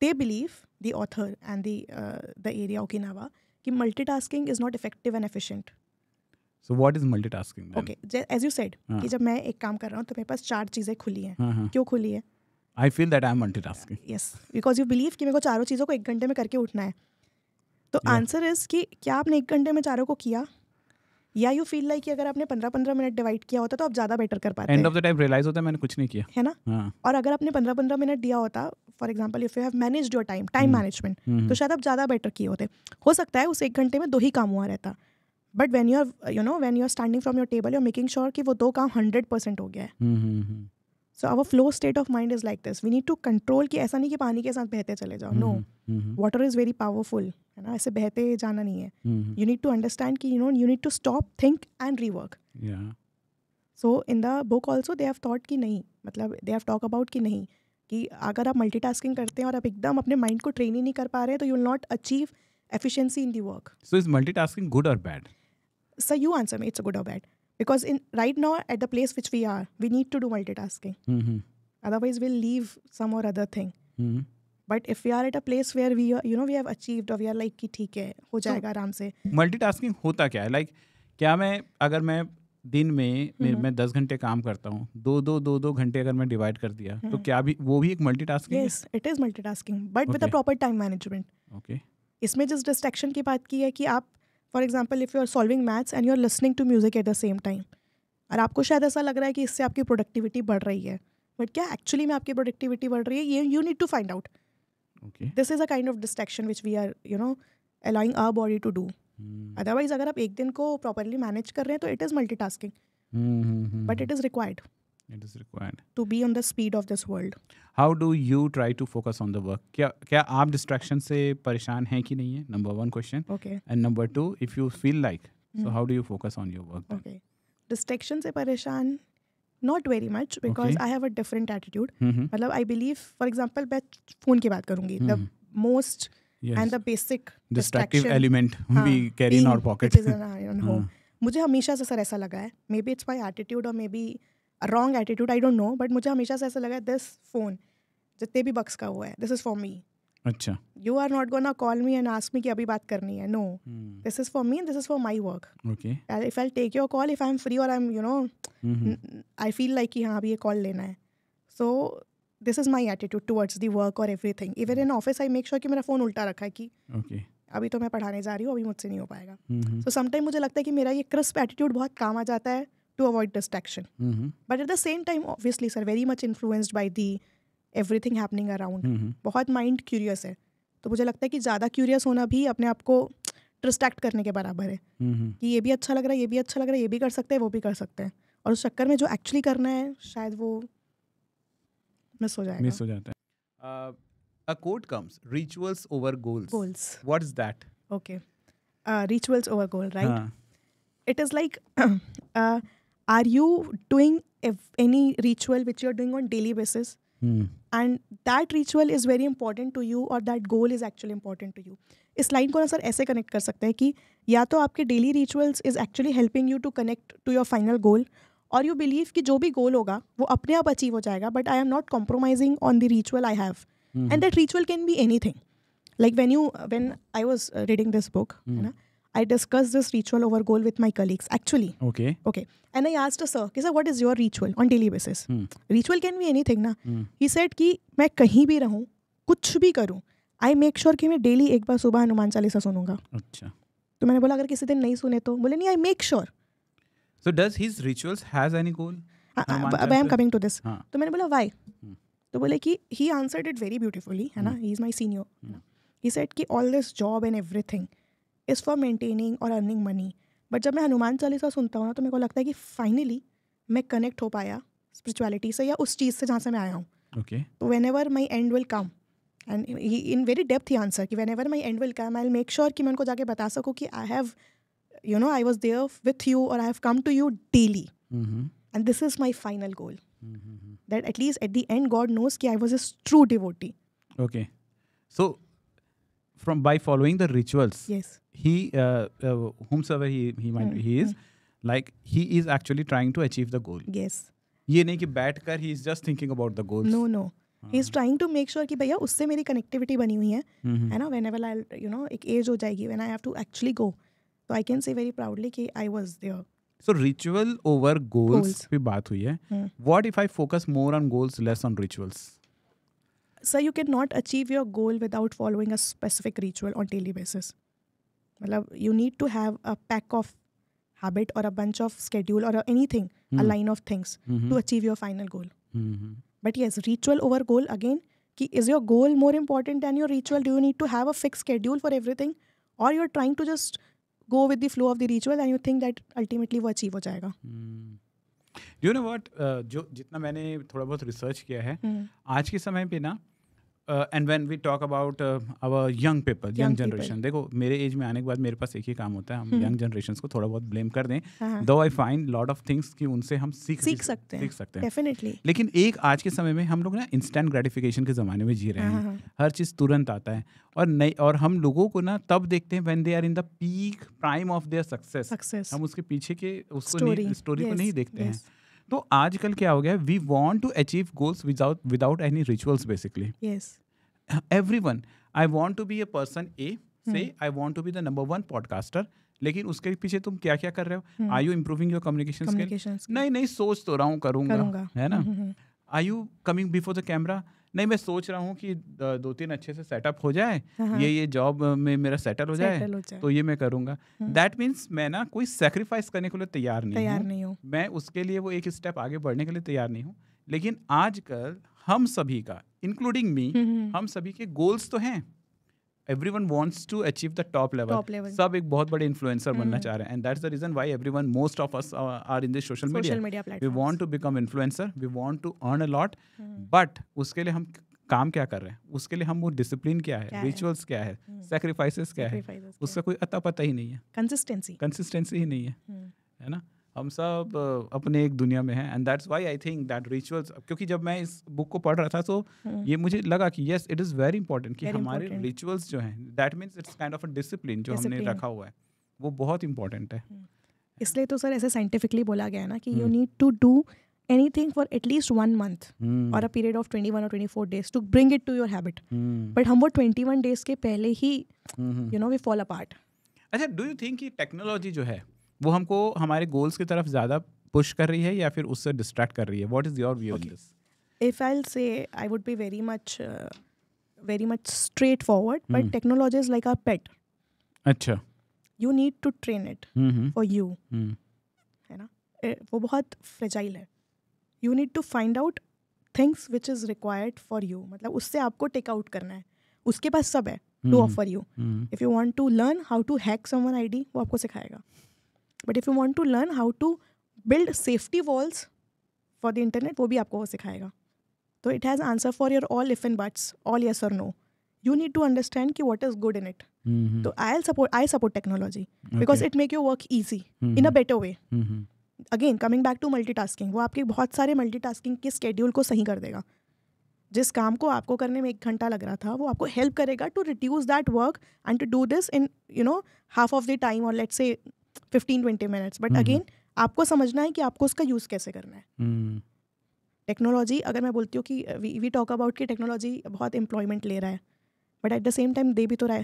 they believe the author and the area Okinawa कि multitasking is not effective and efficient. So what is multitasking? Okay, as you said कि जब मैं एक काम कर रहा हूँ तो मेरे पास 4 चीज़ें खुली हैं. क्यों खुली है? I feel that I'm multitasking. Yes, because you believe कि मेरे को 4 चीज़ों को 1 घंटे में करके उठना है. तो आंसर इज कि क्या आपने 1 घंटे में 4 को किया, या यू फील लाइक कि अगर आपने 15-15 मिनट डिवाइड किया होता तो आप ज़्यादा बेटर कर पाते. End of the time realise होता है मैंने कुछ नहीं किया, है ना. और अगर आपने 15-15 मिनट दिया होता, for example if you have managed your time management, तो शायद आप ज़्यादा बेटर किए होते. हो सकता है उस 1 घंटे में 2 ही काम हुआ रहता, but when you are standing from your table you are making sure कि वो 2 काम 100% हो गया है. So our flow state of mind is like this. We need to control कि ऐसा नहीं कि पानी के साथ बहते चले जाओ. No. Water is very powerful. है ना, ऐसे बहते जाना नहीं है. You need to understand कि you need to stop, think and rework. Yeah. So in the book also they have thought कि नहीं, मतलब they have talked about कि नहीं, कि अगर आप मल्टीटास्किंग करते हैं और आप एकदम अपने माइंड को ट्रेन ही नहीं कर पा रहे हैं तो you will not achieve efficiency in the work. So is multitasking good or bad? So you answer me, it's a good or bad. Because in right now at the place which we are, we need to do multitasking. Otherwise we'll leave some or other thing. But if we are at a place where we are, we have achieved or we are like कि ठीक है हो जाएगा आराम से. Multitasking होता क्या है? Like क्या अगर मैं दिन में मैं 10 घंटे काम करता हूँ, दो घंटे अगर मैं डिवाइड कर दिया तो क्या वो भी एक मल्टीटास्किंग है? Yes, it is multitasking, but with a proper time management. Okay. इसमें जिस डिस्ट्रैक्शन की बात की है कि आप for example if you are solving maths and you are listening to music at the same time, और आपको शायद ऐसा लग रहा है कि इससे आपकी प्रोडक्टिविटी बढ़ रही है, बट क्या एक्चुअली में आपकी प्रोडक्टिविटी बढ़ रही है, ये you need to find out. This is a kind of distraction which we are allowing our body to do. Otherwise अगर आप एक दिन को प्रॉपरली मैनेज कर रहे हैं तो it is multitasking, but it is required. It is required to be on the speed of this world. How do you try to focus on the work? क्या आप distraction से परेशान हैं कि नहीं है? Number 1 question. Okay. And number 2, if you feel like, so how do you focus on your work? Okay. Distraction से परेशान not very much because I have a different attitude. मतलब I believe, for example, मैं phone की बात करूँगी. The most and the basic distractive element we carry in our pocket. Which is in home. मुझे हमेशा से सर ऐसा लगा है, maybe it's my attitude or maybe wrong attitude, I don't no, but मुझे हमेशा से ऐसा लगा दिस फोन जितने भी बक्स का हुआ है, दिस इज फॉर मी. अच्छा. You are not gonna call me and ask me कि अभी बात करनी है. No, this is for me and this is for my work. Okay. If I take your call, if I am free और I am I feel like कि हाँ अभी ये कॉल लेना है, so this is my attitude towards the work और everything. Even in office I make sure कि मेरा फोन उल्टा रखा है कि अभी तो मैं पढ़ाने जा रही हूँ, अभी मुझसे नहीं हो पाएगा. सो समटाइम मुझे लगता है कि मेरा ये क्रिस्प एटीट्यूड बहुत काम आ जाता है to avoid distraction. But at the same time, obviously, sir, very much influenced by the everything happening around. बहुत mind curious है, तो मुझे लगता है कि ज़्यादा curious होना भी अपने आप को distract करने के बराबर है. कि ये भी अच्छा लग रहा है, ये भी अच्छा लग रहा है, ये भी कर सकते हैं, वो भी कर सकते हैं, और उस चक्कर में जो actually करना है शायद वो मिस हो जाएगा. मिस हो जाता है. A quote comes, rituals over goals. Goals. What is that? Okay. Rituals over goal, right? It is like are you doing any ritual which you're doing on daily basis, and that ritual is very important to you or that goal is actually important to you. इस लाइन को ना सर ऐसे कनेक्ट कर सकते हैं कि या तो आपके daily rituals is actually helping you to connect to your final goal, और यू बिलीव कि जो भी गोल होगा वो अपने आप अचीव हो जाएगा, but I am not compromising on the ritual I have, and that ritual can be anything. Like when I was reading this book, है ना, I discussed this ritual over goal with my colleagues, actually. Okay. And I asked sir, sir, what is your ritual on daily basis? Ritual can be anything, na? He said कि मैं कहीं भी रहूँ, कुछ भी करूँ, I make sure कि मैं डेली एक बार सुबह हनुमान चालीसा सुनूंगा. अच्छा. तो मैंने बोला अगर किसी दिन नहीं सुने तो, बोले नहीं, I make sure. So does his rituals has any goal? I am coming to this. तो मैंने बोला why? तो बोले कि he answered it very beautifully, है ना, he is my senior. He said कि all this job and everything is for maintaining or earning money. But जब मैं हनुमान चालीसा सुनता हूँ ना तो मेरे को लगता है कि फाइनली मैं कनेक्ट हो पाया स्पिरिचुअलिटी से या उस चीज़ से जहाँ से मैं आया हूँ. तो whenever my end will come, and in very depth ही आंसर कि whenever my end will come I will make sure कि मैं उनको जाके बता सकूँ कि I have I was there with you और I have come to you daily, and this is my final goal, that at least at the end God knows कि I was his true devotee. Okay. So from by following the rituals, yes, he whomsoever he is, like he is actually trying to achieve the goal. Yes. ये नहीं कि बैठकर he is just thinking about the goals. No. He is trying to make sure कि भैया उससे मेरी कनेक्टिविटी बनी हुई है, है ना. whenever I एक एज हो जाएगी when I have to actually go, so I can say very proudly कि I was there. So ritual over goals पे बात हुई है. What if I focus more on goals, less on rituals? So you cannot achieve your goal without following a specific ritual on daily basis. मतलब you need to have a pack of habit or a bunch of schedule or anything, a line of things to achieve your final goal. But yes, ritual over goal again, कि is your goal more important than your ritual? Do you need to have a fixed schedule for everything, or you're trying to just go with the flow of the ritual and you think that ultimately वो achieve हो जाएगा? यू नो व्हाट, जो जितना मैंने थोड़ा बहुत रिसर्च किया है आज के समय पे ना, and when we talk about our young people, young Young generation, देखो मेरे एज में आने के बाद मेरे पास एक ही काम होता है, हम यंग जनरेशन को थोड़ा बहुत ब्लेम कर दें, हाँ, दो I find lot of things कि उनसे हम सीख सकते हैं सकते हैं। डेफिनेटली। लेकिन एक आज के समय में हम लोग ना इंस्टेंट ग्रेटिफिकेशन के ज़माने में जी रहे हैं। हाँ, हर चीज़ तुरंत आता है, और नई, और हम लोगों को ना तब देखते हैं when they are in the peak prime of their success. हम उसके पीछे के स्टोरी को नहीं देखते हैं। तो आजकल क्या हो गया है, we want to achieve goals without any rituals basically. Yes, everyone, I want to be a person A, say I want to be the number 1 podcaster, लेकिन उसके पीछे तुम क्या क्या कर रहे हो? Are you improving your communication skill? नहीं सोच तो रहा हूँ, करूँगा, है ना? Are you coming before the camera? नहीं, मैं सोच रहा हूँ कि 2-3 अच्छे से सेटअप हो जाए, ये जॉब में मेरा सेटल हो जाए, तो ये मैं करूँगा। दैट मीन्स मैं ना कोई सेक्रीफाइस करने के लिए तैयार नहीं हूँ। मैं उसके लिए वो एक स्टेप आगे बढ़ने के लिए तैयार नहीं हूँ। लेकिन आजकल हम सभी का, इंक्लूडिंग मी, हम सभी के गोल्स तो हैं। Everyone wants to achieve the top level. सब एक बहुत बड़े इन्फ्लुएंसर बनना चाह रहे हैं, and that's the reason why everyone, most of us are in this social media. We want to become influencer, we want to earn a lot, but उसके लिए हम काम क्या कर रहे हैं? उसके लिए हम वो डिसिप्लिन क्या है, रिचुअल्स क्या है, सैक्रिफाइसेस क्या है, उसका कोई अता पता ही नहीं है। कंसिस्टेंसी ही नहीं है ना? हम सब अपने एक दुनिया में हैं, and that's why I think that rituals, क्योंकि जब मैं इस बुक को पढ़ रहा था तो ये मुझे लगा कि yes, it is very important कि हमारे रिचुअल्स जो हैं, that means it's kind of a discipline जो हमने रखा हुआ है, वो बहुत इंपॉर्टेंट है। इसलिए तो सर ऐसे साइंटिफिकली बोला गया है ना कि you need to do anything for at least 1 month or a period of 21 or 24 days to bring it to your habit. But हम वो 21 days के पहले ही we fall apart. अच्छा, डू यू थिंक कि टेक्नोलॉजी जो है वो हमको हमारे गोल्स की तरफ ज़्यादा पुश कर रही है या फिर उससे डिस्ट्रैक्ट कर रही है? What is your view on this? If I'll say, I would be very much straightforward, but technology is like our pet. अच्छा, You need to train it for you. है ना? वो बहुत fragile है. You need to find out things which is required for you. मतलब उससे आपको टेक आउट करना है. उसके पास सब है to offer you. If you want to learn how to hack someone ID, वो आपको सिखाएगा. But if you want to learn how to build safety walls for the internet, वो भी आपको वो सिखाएगा. तो it has answer for your all if and buts, all yes or no. You need to understand कि what is good in it. So I support technology because it make your work easy in a better way. Again coming back to multitasking, वो आपके बहुत सारे मल्टीटास्किंग के स्केड्यूल को सही कर देगा. जिस काम को आपको करने में 1 घंटा लग रहा था, वो आपको हेल्प करेगा to reduce that work and to do this in half of the time, और let's say 15-20 minutes. But again आपको समझना है कि आपको उसका यूज़ कैसे करना है. टेक्नोलॉजी, अगर मैं बोलती हूँ कि वी टॉक अबाउट कि टेक्नोलॉजी बहुत एम्प्लॉयमेंट ले रहा है, but at the same time they भी तो रहा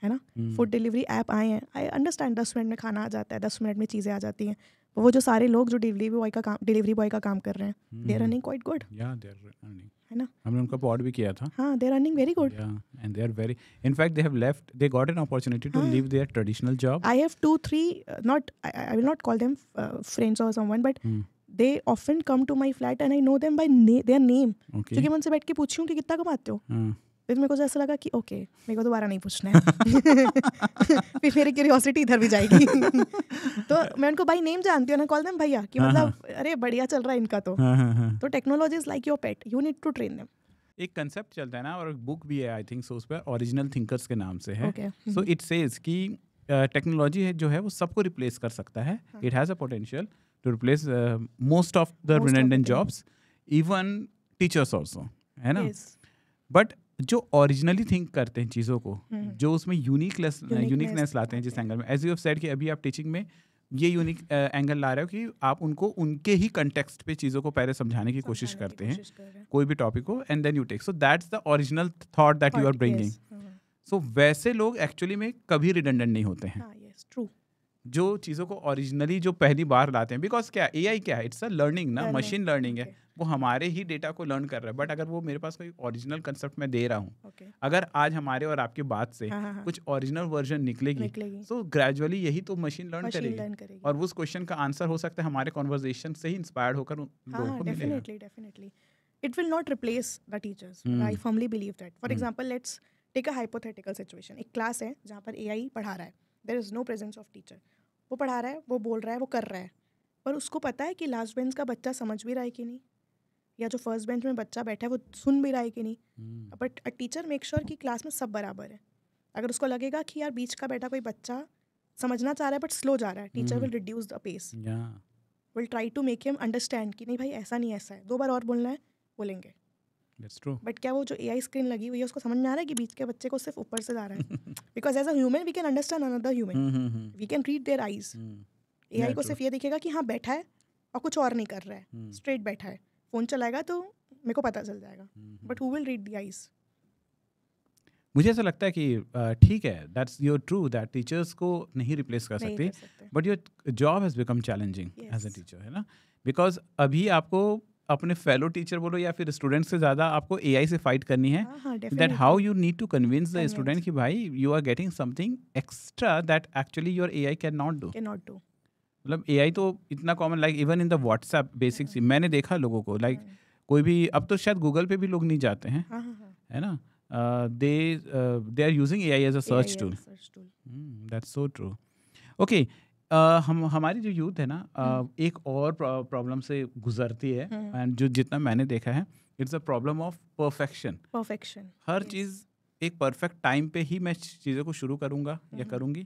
है ना. फूड डिलीवरी ऐप आए हैं, आई अंडरस्टैंड 10 मिनट में खाना आ जाता है, 10 मिनट में चीज़ें आ जाती हैं. वो जो सारे लोग जो डिलीवरी बॉय का काम कर रहे हैं, they are earning quite good. है ना? हमने उनका पॉड भी किया था. हाँ, they are earning very good. And they are very, in fact they have left, they got an opportunity to leave their traditional job. I have 2-3 not, I will not call them friends और someone, but they often come to my flat and I know them by their name. क्योंकि मैं उनसे बैठ के पूछी हूँ कि कितना कमाते हो. फिर मेरे को ऐसा लगा कि ओके, मेरे को दोबारा नहीं पूछना है. फिर मेरी क्यूरियोसिटी इधर भी जाएगी. तो मैं उनको बाय नेम जानती हूँ ना, कॉल देम भैया, कि मतलब अरे बढ़िया चल रहा है इनका. तो technology is like your pet, you need to train them. एक कंसेप्ट चलता है ना, और एक बुक भी है आई थिंक सो, उस पर ओरिजिनल थिंकर्स के नाम से है. सो इट सेज कि टेक्नोलॉजी है जो है वो सबको रिप्लेस कर सकता है. It has a potential to replace most of the redundant jobs, even teachers also, है ना. बट जो ओरिजिनली थिंक करते हैं चीज़ों को, जो उसमें यूनिकनेस लाते हैं जिस एंगल में, एज यू हैव सेड कि अभी आप टीचिंग में ये यूनिक एंगल ला रहे हो कि आप उनको उनके ही कंटेक्स्ट पे चीज़ों को पहले समझाने की कोशिश करते हैं, कोई भी टॉपिक को, and then you take. So that's the original thought that you are bringing. So वैसे लोग एक्चुअली में कभी रिडंडेंट नहीं होते हैं. जो चीज़ों को ओरिजिनली जो पहली बार लाते हैं, बिकॉज क्या AI क्या है, इट्स अ लर्निंग ना, मशीन लर्निंग है. वो हमारे ही डेटा को लर्न कर रहा है. बट अगर वो मेरे पास कोई ओरिजिनल कंसेप्ट मैं दे रहा हूँ, अगर आज हमारे और आपकी बात से कुछ ओरिजिनल वर्जन निकलेगी, तो ग्रेजुअली यही तो मशीन लर्न करेगी, और उस क्वेश्चन का आंसर हो सकता है हमारे कॉन्वर्जेशन से ही इंस्पायर्ड होकर लोगों को मिलेगा. Definitely it will not replace the teachers. I firmly believe that. For example, let's take a hypothetical situation. एक क्लास है जहाँ पर AI पढ़ा रहा है, there is no presence of teacher. वो पढ़ा रहा है, वो बोल रहा है, वो कर रहा है, पर उसको पता है कि लास्ट बेंच का बच्चा समझ भी रहा है कि नहीं, या जो फर्स्ट बेंच में बच्चा बैठा है वो सुन भी रहा है कि नहीं. But a teacher make sure कि क्लास में सब बराबर है. अगर उसको लगेगा कि यार बीच का बैठा कोई बच्चा समझना चाह रहा है बट स्लो जा रहा है, teacher will reduce the pace, will try to make him understand कि नहीं भाई ऐसा नहीं ऐसा है, 2 बार और बोलना है, बोलेंगे. That's true. बट क्या वो जो AI स्क्रीन लगी हुई है उसको समझ में आ रहा है कि बीच के बच्चे को सिर्फ ऊपर से जा रहा है? Because as a human we can understand another human, we can read their eyes. AI को सिर्फ ये दिखेगा कि हाँ बैठा है और कुछ और नहीं कर रहा है, स्ट्रेट बैठा है. फ़ोन चलाएगा तो मेरे को पता चल जाएगा, but who will read the eyes? मुझे ऐसा लगता है कि ठीक है, that's your true that teachers को नहीं रिप्लेस कर नहीं सकते, कर सकते. But your job has become challenging as a Yes. Teacher, है ना. बिकॉज अभी आपको अपने फेलो टीचर बोलो या फिर स्टूडेंट से ज़्यादा आपको AI से फाइट करनी है. हाँ हाँ that definitely. How you need to convince the Convince. Student कि भाई you are getting something extra that actually your AI can not do. Can not do. मतलब AI तो इतना common, like even in the WhatsApp basic सी मैंने देखा लोगों को, लाइक कोई भी अब तो शायद गूगल पे भी लोग नहीं जाते हैं, हाँ हाँ हाँ. है ना. They are using AI as a search tool. Search tool. That's so true. Okay, हमारी जो यूथ है ना, एक और प्रॉब्लम से गुजरती है, एंड जो जितना मैंने देखा है, it's a problem of perfection. Perfection. हर चीज़ एक परफेक्ट टाइम पे ही मैं चीज़ों को शुरू करूँगा या करूँगी,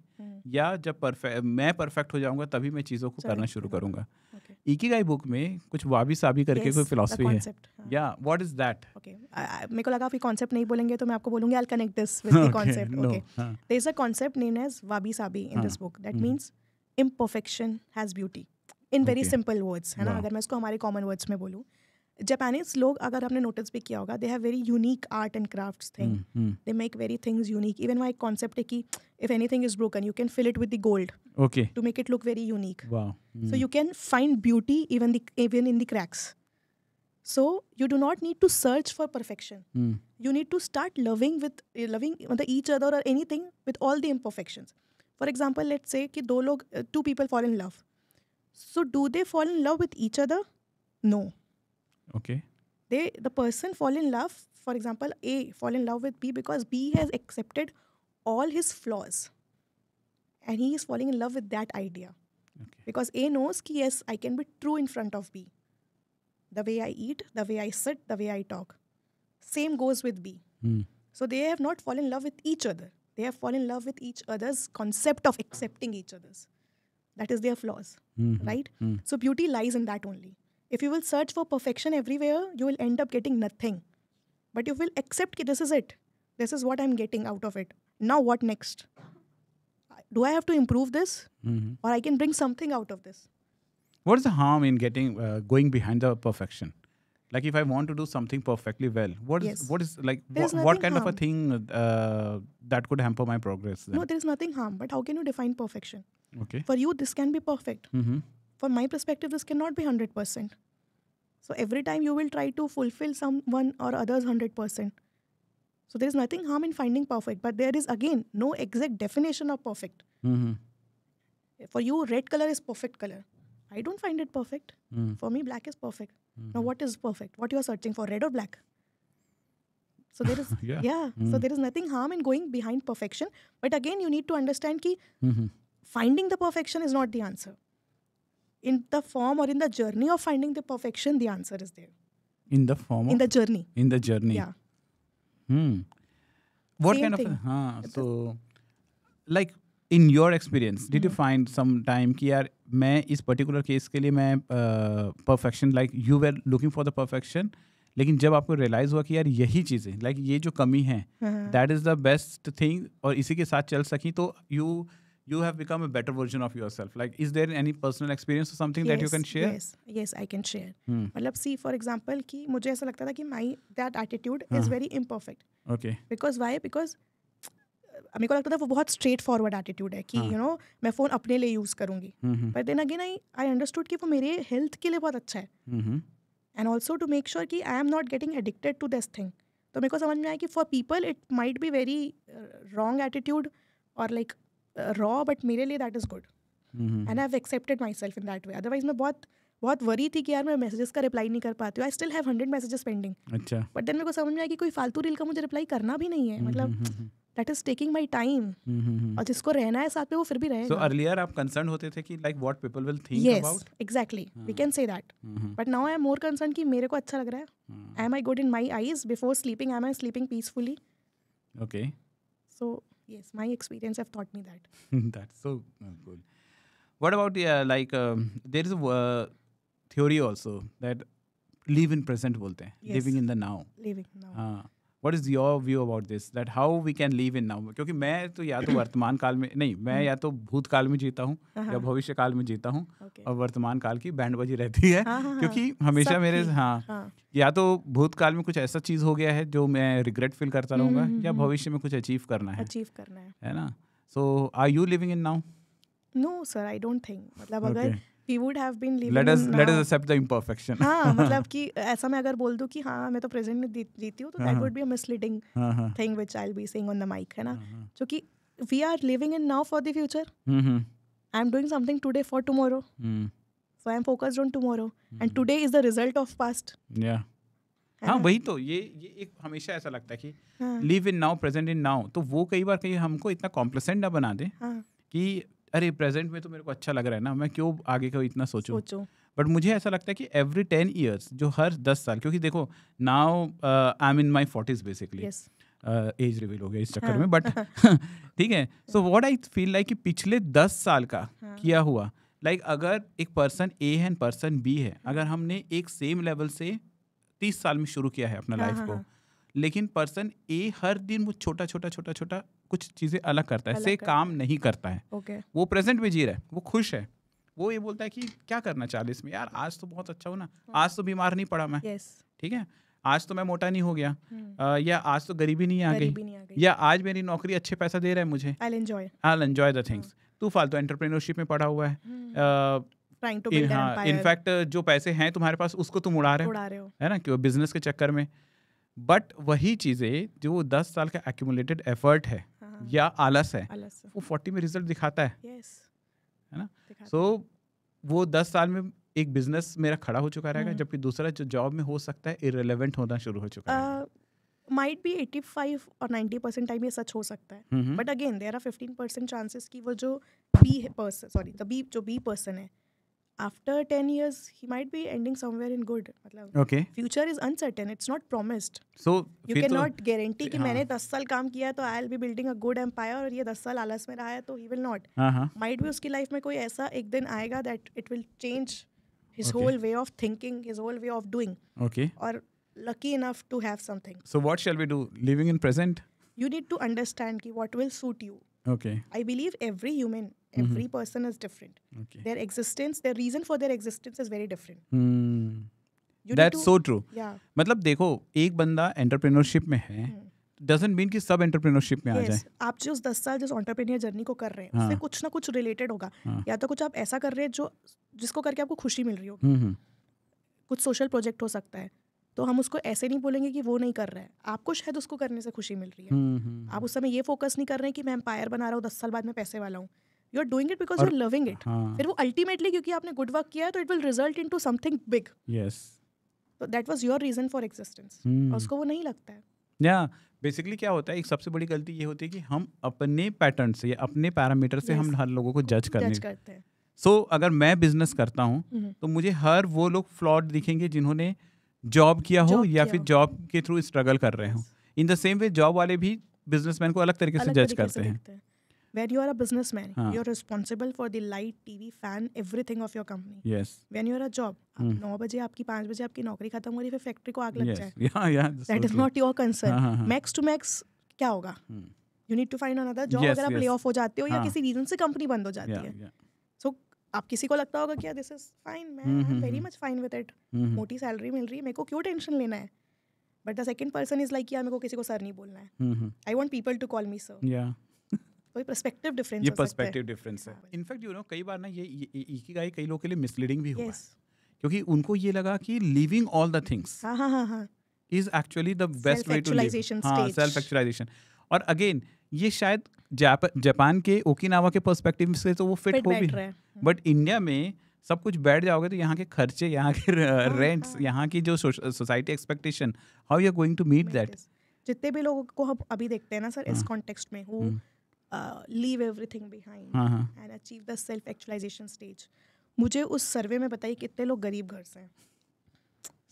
या जब मैं परफेक्ट हो जाऊँगा तभी मैं चीज़ों को करना शुरू करूँगा. इकिगाई बुक में कुछ वाबी साबी करके कोई फिलॉसफी है. या व्हाट इज दैट? ओके, मेरे को लगा आप ये कॉन्सेप्ट नहीं बोलेंगे तो मैं आपको बोलूँगी, I will connect this with the concept. Okay, there is a concept named as wabi sabi in this book that means imperfection has beauty in very Okay. simple words, है ना. Wow. अगर मैं इसको हमारे कॉमन वर्ड्स में बोलूँ, जापानीज लोग, अगर आपने नोटिस भी किया होगा, they have very unique art and crafts thing. They make very things unique. Even वहाँ एक कॉन्सेप्ट है कि if anything is broken you can fill it with the gold okay, to make it look very unique. Wow. So you can find beauty even in the cracks. So you do not need to search for perfection. You need to start loving each other or anything with all the imperfections. For example, let's say कि two people fall in love. So do they fall in love with each other? No. Okay, The person fall in love, for example, A fall in love with B because B has accepted all his flaws. And he is falling in love with that idea. Okay. Because A knows कि yes, I can be true in front of B. The way I eat, the way I sit, the way I talk. Same goes with B. So they have not fallen in love with each other. They have fallen in love with each other's concept of accepting each other's. That is their flaws, right? So beauty lies in that only. If you will search for perfection everywhere, you will end up getting nothing. But you will accept that this is it. This is what I'm getting out of it. Now what next? Do I have to improve this? Or I can bring something out of this? what is the harm in going behind the perfection? Like if I want to do something perfectly well, what is like There's what nothing kind of a harm. thing that could hamper my progress then? No, there is nothing harm. But how can you define perfection? Okay. For you, this can be perfect. Mm-hmm. For my perspective, this cannot be 100%. So every time you will try to fulfill someone or others 100%. So there is nothing harm in finding perfect. But there is, again, no exact definition of perfect. Mm-hmm. For you, red color is perfect color. I don't find it perfect. For me, black is perfect. Now, what is perfect? What you are searching for, red or black? So there is, Yeah. So there is nothing harm in going behind perfection. But again, you need to understand कि Mm-hmm. finding the perfection is not the answer. In the form or in the journey of finding the perfection, the answer is there. In the form In of the journey. in the journey. Yeah. What Same kind thing. of so like in your experience did you find some time कि यार मैं इस particular case के लिए मैं perfection, like you were looking for the perfection, लेकिन जब आपको realize हुआ कि यार यही चीज़ है, like ये जो कमी है, that is the best thing, और इसी के साथ चल सकी, तो you have become a better version of yourself. Like is there any personal experience or something that you can share? Yes, I can share. मतलब see, for example, कि मुझे ऐसा लगता था कि that attitude is very imperfect. Okay. Because why? Because मेरे को लगता था वो बहुत स्ट्रेट फॉरवर्ड एटीट्यूड है कि यू नो मैं फ़ोन अपने लिए यूज़ करूँगी. But then again I understood कि वो मेरे हेल्थ के लिए बहुत अच्छा है, and also to make sure कि I am not getting addicted to this thing. तो मेरे को समझ में आया कि for people it might be very wrong attitude और लाइक रॉ, बट मेरे लिए that is good, and I have accepted my self in that way. Otherwise मैं बहुत वरी थी कि यार मैं मैसेजेस का रिप्लाई नहीं कर पाती हूँ. I still have 100 messages pending. अच्छा. बट देन मेरे को समझ में आया कि कोई फालतू रील का मुझे रिप्लाई करना भी नहीं है. मतलब that is taking my time, और जिसको रहना है साथ में वो फिर भी सो रहेगा. अर्लियर आप कंसर्न होते थे कि like what people will think Yes, about. exactly. We can say that. But now I am more concerned कि मेरे को अच्छा लग रहा है. Am I good in my eyes before sleeping? Am I sleeping peacefully? Okay. So yes, my experience have taught me that. That's so cool. What about like there is a theory also that live in present बोलते हैं, Yes. living in the now. Living now. हाँ. What is your view about this? That how we can live in now? क्योंकि मैं तो या तो वर्तमान काल में नहीं, मैं या तो भूतकाल में जीता हूँ या भविष्य काल में जीता हूँ, Okay. और वर्तमान काल की बैंड बजी रहती है. हाँ. क्योंकि हमेशा मेरे सबकी. हाँ हाँ. या तो भूतकाल में कुछ ऐसा चीज़ हो गया है जो मैं रिग्रेट फील करता रहूँगा, या भविष्य में कुछ अचीव करना Achieve करना है. है ना. So are you living in now? No sir, I don't think. मतलब अगर Okay. we would have been living Let us in let us now. accept the imperfection. हाँ मतलब कि ऐसा मैं अगर बोल दूँ कि हाँ मैं तो प्रेजेंट में जीती हूँ, तो that would be a misleading हाँ. Thing which I will be saying on the mic, है ना. जो कि we are living in now for the future. I am doing something today for tomorrow, so I am focused on tomorrow, and today is the result of past. या हाँ वही तो ये एक हमेशा ऐसा लगता है कि live in now, present in now. तो वो कई बार कहीं हमको इतना कॉम्प्लेसेंट ना बना दे कि अरे प्रेजेंट में तो मेरे को अच्छा लग रहा है ना, मैं क्यों आगे का इतना सोचूं. बट मुझे ऐसा लगता है कि एवरी 10 years, जो हर 10 साल, क्योंकि देखो now I am in my 40s basically, age reveal हो गया इस चक्कर में, बट ठीक है. So what I feel like कि पिछले 10 साल का किया हुआ, लाइक अगर एक पर्सन ए है, पर्सन बी है, अगर हमने एक सेम लेवल से 30 साल में शुरू किया है अपना लाइफ को, लेकिन पर्सन ए हर दिन वो छोटा छोटा कुछ चीज़ें अलग करता है, से काम नहीं करता है. वो प्रेजेंट में जी रहा है, वो खुश है, वो ये बोलता है कि क्या करना 40 में, यार आज तो बहुत अच्छा हो ना, आज तो बीमार नहीं पड़ा मैं, ठीक है, आज तो मैं मोटा नहीं हो गया, या आज तो गरीबी नहीं आ गई, या आज मेरी नौकरी अच्छे पैसा दे रहा है मुझे, I'll enjoy the things. तू फालतू एंटरप्रेन्योरशिप में पड़ा हुआ है, इनफैक्ट जो पैसे हैं तुम्हारे पास उसको तुम उड़ा रहे हो, है ना, क्यों बिजनेस के चक्कर में. बट वही चीज़ें जो 10 साल का एक्यूमुलेटेड एफर्ट है या आलस है, वो 40 में रिजल्ट दिखाता है ना. सो वो 10 साल में एक बिजनेस मेरा खड़ा हो चुका रहेगा, जबकि दूसरा जो जॉब में हो सकता है इररिलेवेंट होना शुरू हो चुका है. माइट बी 85 और 90% टाइम ये सच हो सकता है, but again there are 15% chances कि वो जो बी पर्सन है, after 10 years he might be ending somewhere in good. मतलब future is uncertain, it's not promised, so you cannot guarantee कि मैंने 10 साल काम किया है तो I'll be building a good empire, और ये 10 साल आलस में रहा है तो he will not. Might be उसकी लाइफ में कोई ऐसा एक दिन आएगा that it will change his whole way of thinking, his whole way of doing, or lucky enough to have something. So what shall we do? Living in present? You need to understand कि what will suit you. I believe every human, every person is different. Their existence, their reason for their existence is very different. That's so true. Yeah. मतलब देखो एक बंदा एंटरप्रेन्योरशिप में है, doesn't mean कि सब एंटरप्रेन्योरशिप में आ जाए. आप जो 10 साल जिस एंटरप्रेन्योर जर्नी को कर रहे हैं, उससे कुछ ना कुछ रिलेटेड होगा, या तो कुछ आप ऐसा कर रहे हैं जो जिसको करके आपको खुशी मिल रही होगी. कुछ सोशल प्रोजेक्ट हो सकता है, तो हम उसको ऐसे नहीं बोलेंगे कि वो नहीं कर रहा है, आपको शायद उसको करने से खुशी मिल रही है. आप उस समय ये फोकस नहीं कर रहे हैं कि मैं एम्पायर बना रहा हूँ, 10 साल बाद मैं पैसे वाला हूँ. You are doing it because you are loving it. फिर वो अल्टीमेटली क्योंकि आपने गुड वर्क किया है तो it will result into something big. तो that was your reason for existence, और उसको वो नहीं लगता है. या बेसिकली क्या होता है, एक सबसे बड़ी गलती ये होती है कि हम अपने पैटर्न से या अपने पैरामीटर से हम हर लोगों को जज करते हैं. सो अगर मैं बिजनेस करता हूँ तो मुझे हर वो लोग फ्लॉड दिखेंगे जिन्होंने जॉब किया हो या फिर जॉब के थ्रू स्ट्रगल कर रहे हो. In the same way job वाले भी बिजनेसमैन को अलग तरीके से जज करते हैं. When you are a businessman, you are responsible for the light, TV, fan, everything of your company. Yes. When you are a job, 9 बजे आपकी 5 बजे आपकी नौकरी खत्म हो रही है, फिर फैक्ट्री को आग लग जाए. That is not your concern. Max to max क्या होगा? You need to find another job. अगर आप lay off हो जाते हो या किसी रीजन से कंपनी बंद हो जाती है. So आप किसी को लगता होगा कि दिस इज फाइन, मैं I am very much fine with it, मोटी सैलरी मिल रही है, मेरे को क्यों टेंशन लेना है. But the second person is like यार मेरे को किसी को सर नहीं बोलना है, I want people to call me sir. कोई पर्सपेक्टिव डिफरेंस ये पर्सपेक्टिव डिफरेंस है. इनफैक्ट यू नो कई बार ना ये इकिगाई कई लोगों के लिए मिसलीडिंग भी हुआ है, क्योंकि उनको ये लगा कि living all the things is actually the best way to live. Self actualisation. और अगेन ये शायद जापान के ओकिनावा के पर्सपेक्टिव से तो वो फिट हो भी, बट इंडिया में सब कुछ बैठ जाओगे तो यहाँ के खर्चे, यहाँ के रेंट्स, यहाँ की जो society expectation, how you are going to meet that. जितने भी लोगों को हम अभी देखते हैं ना सर इस कॉन्टेक्स्ट में, who leave everything behind and achieve the self actualization stage, मुझे उस सर्वे में बताइए कितने लोग गरीब घर से हैं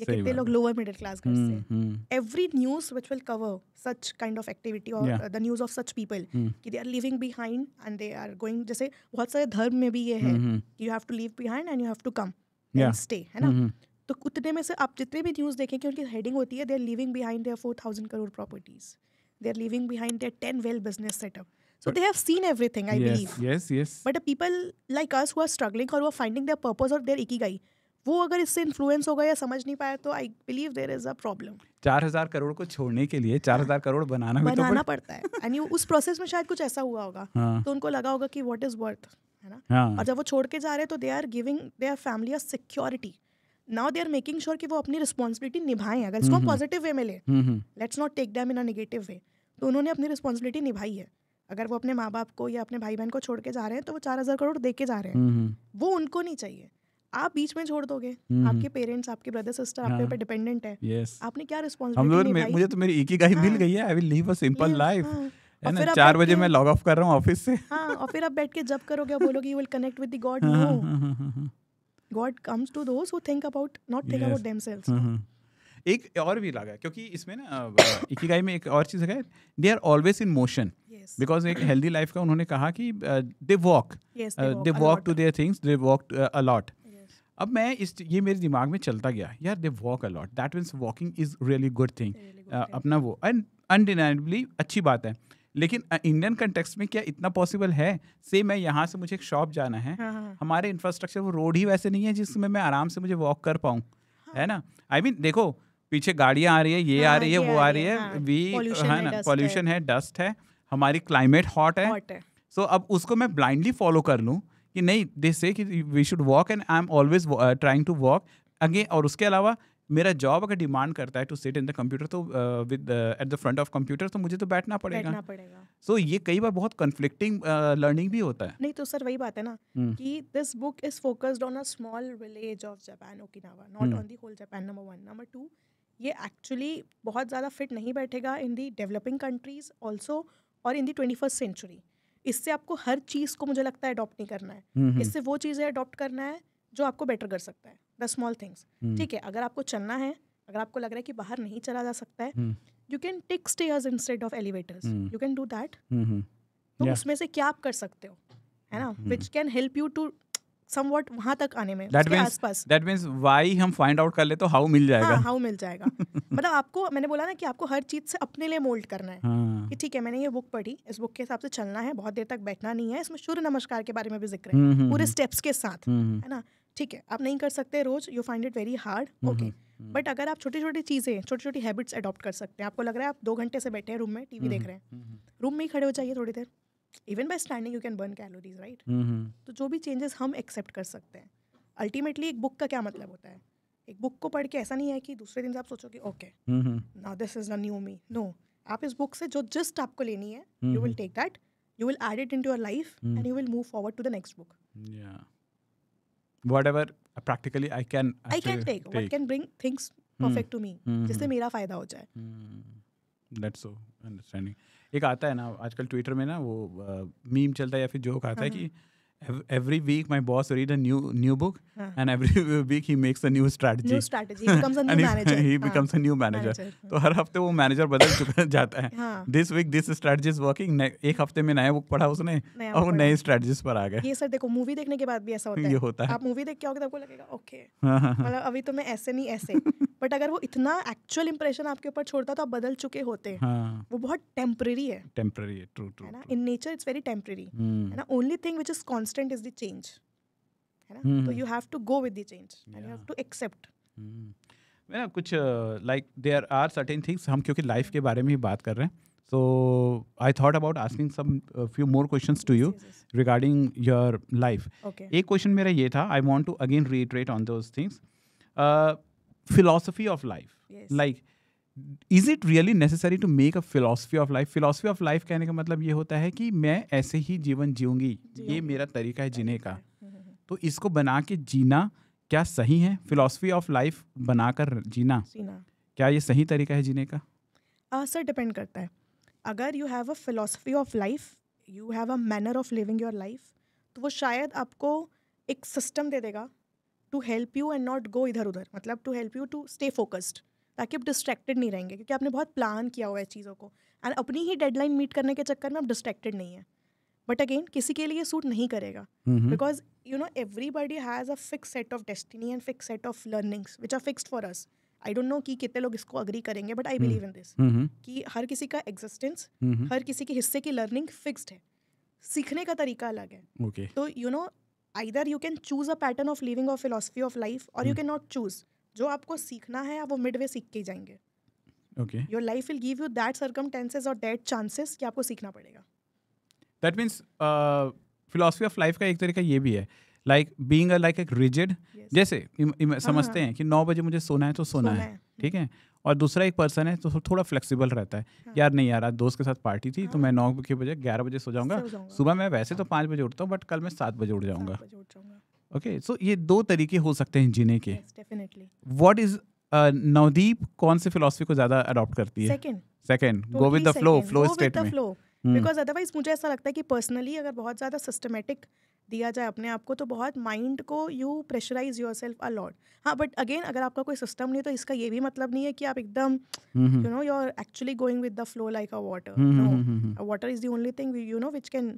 या सही कितने बात लोग है। लोअर मिडिल क्लास घर से। Every news which will cover such kind of activity और the news of such people कि they are living behind and they are going, जैसे बहुत सारे धर्म में भी ये है कि you have to live behind and you have to come and stay, है ना। तो उतने में से आप जितने भी न्यूज़ देखें कि उनकी हेडिंग होती है they are living behind their 4,000 crore properties, they are living behind their 10 well business setup, so they have seen everything, I believe. Yes. But the people like us who are struggling or who are finding their purpose or their ikigai, वो अगर इससे इन्फ्लुएंस हो गया या समझ नहीं पाया तो I believe there is a problem. 4,000 crore को छोड़ने के लिए 4,000 करोड़ बनाना पड़ता है एंड उस प्रोसेस में शायद कुछ ऐसा हुआ होगा तो उनको लगा होगा कि व्हाट इज वर्थ, है ना। और जब वो छोड़ के जा रहे हैं तो they are giving their family a security. Now they are making sure कि वो अपनी रिस्पॉन्सिबिलिटी निभाएं। अगर इसको हम पॉजिटिव वे में ले, let's not take them in a negative way, तो उन्होंने अपनी रिस्पॉन्सिबिलिटी निभाई है। अगर वो अपने माँ बाप को या अपने भाई बहन को छोड़ के जा रहे हैं तो वो 4,000 करोड़ दे के जा रहे हैं, वो उनको नहीं चाहिए। आप बीच में छोड़ दोगे, आपके पेरेंट्स, आपके ब्रदर सिस्टर आपके ऊपर डिपेंडेंट है, आपने क्या रिस्पॉन्सिबिलिटी निभाई? मुझे तो मेरी इकिगाई मिल गई है, I will leave a simple life, है ना। 4 बजे मैं लॉग ऑफ कर रहा हूँ ऑफिस से, और फिर आप बैठ के जब करोगे बोलोगे you will connect with the god. No, god comes to those who think about not think about themselves. एक और भी लगा क्योंकि इसमें ना इकिगाई में एक और चीज़ है, they are always in motion, because एक हेल्दी लाइफ का उन्होंने कहा कि they walk to their things, they walk a lot. अब मैं ये मेरे दिमाग में चलता गया, यार they walk a lot, that means walking is really good thing, अपना वो अनडिनाइबली अच्छी बात है। लेकिन इंडियन कंटेक्स्ट में क्या इतना पॉसिबल है? से मैं यहाँ से मुझे एक शॉप जाना है, हमारे इंफ्रास्ट्रक्चर वो रोड ही वैसे नहीं है जिसमें मैं आराम से मुझे वॉक कर पाऊँ, है ना। आई मीन देखो पीछे गाड़ियाँ आ रही है, ये आ रही है, वो आ रही है, है ना, पॉल्यूशन है, डस्ट है, हमारी क्लाइमेट हॉट है। सो अब उसको मैं ब्लाइंडली फॉलो कर लूँ कि नहीं, दे से कि we should walk and I am always trying to walk again. और उसके अलावा मेरा जॉब अगर डिमांड करता है to sit in the computer, तो with at the front of computer, तो मुझे तो बैठना पड़ेगा। सो ये कई बार बहुत कन्फ्लिक्टिंग लर्निंग भी होता है। नहीं तो सर वही बात है ना कि this book is focused on a small village of Japan, Okinawa, not on the whole Japan, number 1। Number 2, ये एक्चुअली बहुत ज़्यादा फिट नहीं बैठेगा in the developing countries also और इन दी 21st सेंचुरी। इससे आपको हर चीज़ को मुझे लगता है अडॉप्ट नहीं करना है, इससे वो चीज़ें अडॉप्ट करना है जो आपको बेटर कर सकता है, द स्मॉल थिंग्स। ठीक है, अगर आपको चलना है, अगर आपको लग रहा है कि बाहर नहीं चला जा सकता है, you can take stairs instead of elevators, you can do that. तो उसमें से क्या आप कर सकते हो, है ना, which can help you to somewhat वहाँ तक आने में, उसके आसपास। दैट मीन्स व्हाई हम फाइंड आउट कर ले तो हाउ मिल जाएगा। हाउ मिल जाएगा। मतलब आपको, मैंने बोला ना कि आपको हर चीज़ से अपने लिए मोल्ड करना है कि ठीक है, मैंने ये बुक पढ़ी, इस बुक के हिसाब से चलना है, बहुत देर तक बैठना नहीं है, इसमें सूर्य नमस्कार के बारे में भी जिक्र है पूरे स्टेप्स के साथ, है ना। ठीक है, आप नहीं कर सकते रोज, you find it very hard, okay, but अगर आप छोटी छोटी चीज़ें, छोटी छोटी हैबिट्स अडॉप्ट कर सकते हैं। आपको लग रहा है आप 2 घंटे से बैठे हैं रूम में, टीवी देख रहे हैं, रूम में ही खड़े हो जाइए थोड़ी देर, even by standing you can burn calories, right. तो जो भी चेंजेस हम एक्सेप्ट कर सकते हैं। अल्टीमेटली एक बुक का क्या मतलब होता है? एक बुक को पढ़ के ऐसा नहीं है कि दूसरे दिन से आप सोचोगे okay now this is the new me. No, आप इस बुक से जो जस्ट आपको लेनी है, you will take that, you will add it into your life and you will move forward to the next book. Whatever practically I can take what can bring things perfect to me, जिससे मेरा फायदा हो जाए। That's so understanding. एक आता है ना आजकल ट्विटर में ना, वो मीम चलता है या फिर जोक आता है कि every week my boss read a new book and every week he makes a new strategy. He becomes a new manager. He becomes a new manager. तो हर हफ्ते वो मैनेजर बदल चुका जाता है। This week this strategy is working. एक हफ्ते में नया बुक पढ़ा उसने और वो नए स्ट्रेटजीज पर आ गए। ये सर देखो, मूवी देखने के बाद भी ऐसा होता है। ये होता है। आप मूवी देख के आओगे तो आपको लगेगा ओके, मतलब अभी तो मैं ऐसे नहीं ऐसे, बट अगर वो इतना एक्चुअल इंप्रेशन आपके ऊपर छोड़ता तो आप बदल चुके होते। वो बहुत टेम्पररी है। टेम्पररी है, ट्रू ट्रू, है ना, in nature it's very temporary, है ना। Only thing which is constant is the change, है ना। तो you have to go with the change and you have to accept. ना कुछ like there are certain things, हम क्योंकि लाइफ के बारे में ही बात कर रहे हैं, so I thought about asking some few more questions to you regarding your life. एक क्वेश्चन मेरा ये था, I want to again reiterate on those things, philosophy of life. Yes. Like, is it really necessary to make a philosophy of life? Philosophy of life कहने का मतलब ये होता है कि मैं ऐसे ही जीवन जीऊंगी, ये मेरा तरीका है जीने का, तो इसको बना के जीना क्या सही है? philosophy of life बनाकर जीना क्या ये सही तरीका है जीने का? सर डिपेंड करता है. अगर you have a philosophy of life, you have a manner of living your life, तो वो शायद आपको एक सिस्टम दे देगा to help you and not go इधर उधर, मतलब to help you to stay focused, ताकि आप डिस्ट्रैक्टेड नहीं रहेंगे, क्योंकि आपने बहुत प्लान किया हुआ है चीज़ों को एंड अपनी ही डेडलाइन मीट करने के चक्कर में आप डिस्ट्रैक्टेड नहीं है. बट अगेन किसी के लिए सूट नहीं करेगा, because you know everybody has a fix set of destiny and fix set of learnings which are fixed for us. I don't know कि कितने लोग इसको अग्री करेंगे, but I believe in this कि हर किसी का एग्जिस्टेंस, हर किसी के हिस्से की लर्निंग फिक्स्ड है, सीखने का तरीका अलग है. ओके. तो you know either you can choose a pattern of living और फिलोसफी ऑफ लाइफ, और यू कैन नॉट चूज. जो आपको सीखना है आप वो मिडवे सीख के ही जाएंगे. Okay. Your life will give you that circumstances और दैट चांसेस कि आपको सीखना पड़ेगा. That means philosophy of life का एक तरीका ये भी है, लाइक बीइंग लाइक एक रिजिड. जैसे समझते हैं कि 9 बजे मुझे सोना है तो सोना है, ठीक है. और दूसरा एक पर्सन है तो थोड़ा फ्लेक्सिबल रहता है. यार नहीं यार, आज दोस्त के साथ पार्टी थी तो मैं 9 के बजे 11 बजे सो जाऊंगा. सुबह मैं वैसे तो 5 बजे उठता हूँ, बट कल मैं 7 बजे उठ जाऊंगा. ओके. सो ये 2 तरीके हो सकते हैं जीने के. व्हाट इज नवदीप कौन सी फिलोसफी को ज्यादा अडॉप्ट करती है? Second, go with the flow state में. बिकॉज अदरवाइज मुझे ऐसा लगता है कि पर्सनली अगर बहुत ज़्यादा सिस्टमेटिक दिया जाए अपने आप को, तो बहुत माइंड को you pressurise your self a lot. हाँ, बट अगेन अगर आपका कोई सिस्टम नहीं है तो इसका ये भी मतलब नहीं है कि आप एकदम you know you are actually going with the flow like a water. No, water is the only thing you know which can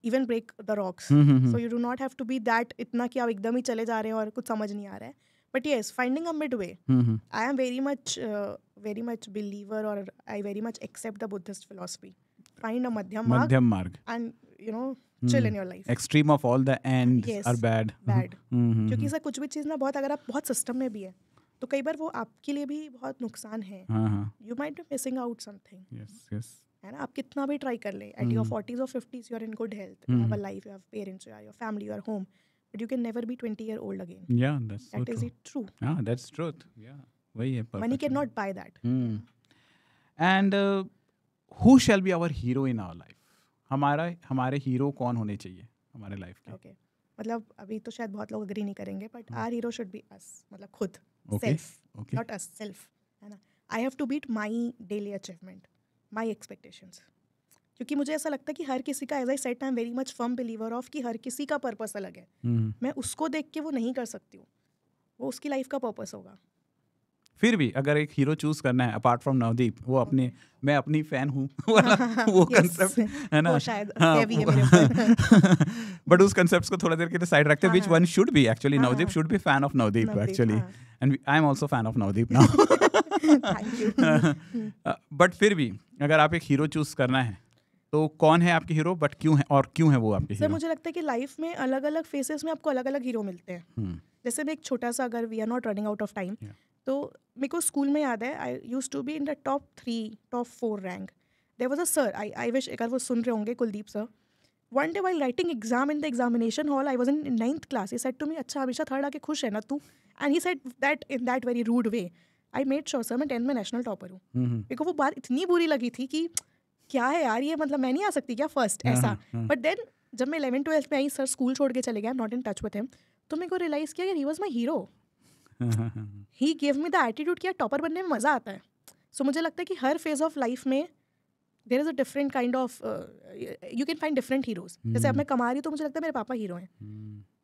even break the rocks. So you do not have to be that इतना कि आप एकदम ही चले जा रहे हैं और कुछ समझ नहीं आ रहा है. But yes, finding a midway. I am very much believer, or I very much accept the Buddhist philosophy. Find a madhyam marg, and you know chill in your life. Extreme of all the ends are bad. क्योंकि सर कुछ भी चीज़ ना बहुत, अगर आप बहुत सिस्टम में भी है तो कई बार वो आपके लिए भी बहुत नुकसान है. You might be missing out something. Yes. है ना, आप कितना भी ट्राई कर ले, at your 40s or 50s you are in good health, you have a life, you have parents, you have your family, you are home. But you can never be 20-year-old again. Yeah, that's so that is true. it true. Yeah, that's truth. Yeah, वही है. Money cannot buy that. And who shall be our hero in our life? हमारे हीरो कौन होने चाहिए हमारे लाइफ के? Okay. मतलब अभी तो शायद बहुत लोग अग्री नहीं करेंगे, but our hero should be us. मतलब खुद, Okay. self, not us, self. है ना? I have to beat my daily achievement, my expectations. क्योंकि मुझे ऐसा लगता है कि हर किसी का, as I said, I am very much firm believer of कि हर किसी का पर्पस अलग है. मैं उसको देख के वो नहीं कर सकती हूँ, वो उसकी लाइफ का पर्पस होगा. फिर भी अगर एक हीरो चूज करना है अपार्ट फ्रॉम नवदीप, वो अपने मैं अपनी फैन हूँ वो कंसेप्ट है ना, शायद heavy है मेरे ऊपर. बट उस कंसेप्ट्स को थोड़ा देर के लिए साइड रखते हैं, which one should be actually. Navdeep should be fan of Navdeep actually, and I am also fan of Navdeep now. But फिर भी अगर आप एक हीरो चूज करना है तो कौन है आपके हीरो, बट क्यों है, और क्यों है वो आपके हीरो? सर मुझे लगता है कि लाइफ में अलग अलग फेसेस में आपको अलग अलग हीरो मिलते हैं. जैसे मैं एक छोटा सा, अगर we are not running out of time, तो मेरे को स्कूल में याद है, I used to be in the top 4 rank. There was a sir, I wish अगर वो सुन रहे होंगे, Kuldeep sir. One day while writing exam in the examination hall, I was in 9th class, he said to me, अच्छा हमेशा थर्ड आके खुश है ना तू? And he said that in that very rude way. I made sure sir मैं 10th में नेशनल टॉपर हूँ. मेरे को वो बात इतनी बुरी लगी थी कि क्या है यार ये, मतलब मैं नहीं आ सकती क्या फर्स्ट, ऐसा. बट देन जब मैं 11th 12th में आई, सर स्कूल छोड़ के चले गए, not in touch with him, तो मेरे को रियलाइज किया यार he was my hero. He give me the attitude कि यार टॉपर बनने में मज़ा आता है. सो मुझे लगता है कि हर फेज ऑफ लाइफ में there is a different kind of, you can find different heroes. जैसे अब मैं कमा रही हूँ तो मुझे लगता है मेरे पापा हीरो हैं,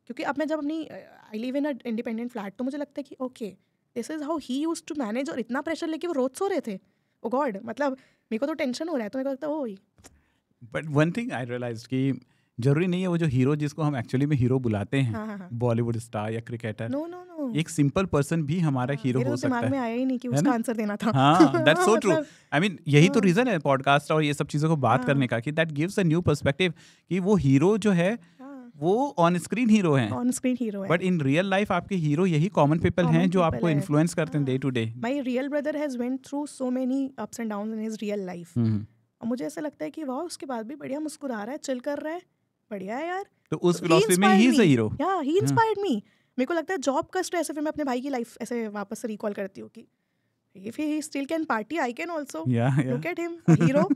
क्योंकि अब मैं जब अपनी I live in a independent flat, तो मुझे लगता है कि okay this is how he used to manage. और इतना प्रेशर लेके वो रोज सो रहे थे. ओ गॉड, मतलब मेरे को तो टेंशन हो रहा है, तो मेरे को लगता है oh. But one thing I realised कि जरूरी नहीं है वो जो हीरो जिसको हम एक्चुअली में हीरो बुलाते हैं, बॉलीवुड स्टार या क्रिकेटर, नो, एक सिंपल पर्सन भी हमारा हीरो हो सकता है. दिमाग में आया ही नहीं कि उसका आंसर देना था. हाँ, that's so true. I mean यही तो रीजन है पॉडकास्ट और ये सब चीजों को बात करने का, कि that gives a new perspective कि वो हीरो जो है वो ऑन स्क्रीन हीरो हैं, ऑन स्क्रीन हीरो है, बट इन रियल लाइफ आपके हीरो यही कॉमन पीपल हैं जो आपको इन्फ्लुएंस करते हैं day to day. My real brother has went through so many ups and downs in his real life. और मुझे ऐसा लगता है कि वाह, उसके बाद भी बढ़िया मुस्कुरा रहा है, चिल कर रहा है, बढ़िया है यार. तो उस फिलॉसफी में ही इज अ हीरो. या ही इंस्पायर्ड मी. मेरे को लगता है जॉब का स्ट्रेस है, फिर मैं अपने भाई की लाइफ ऐसे वापस से रिकॉल करती हूँ कि if he still can party, I can also. Look at him, a hero.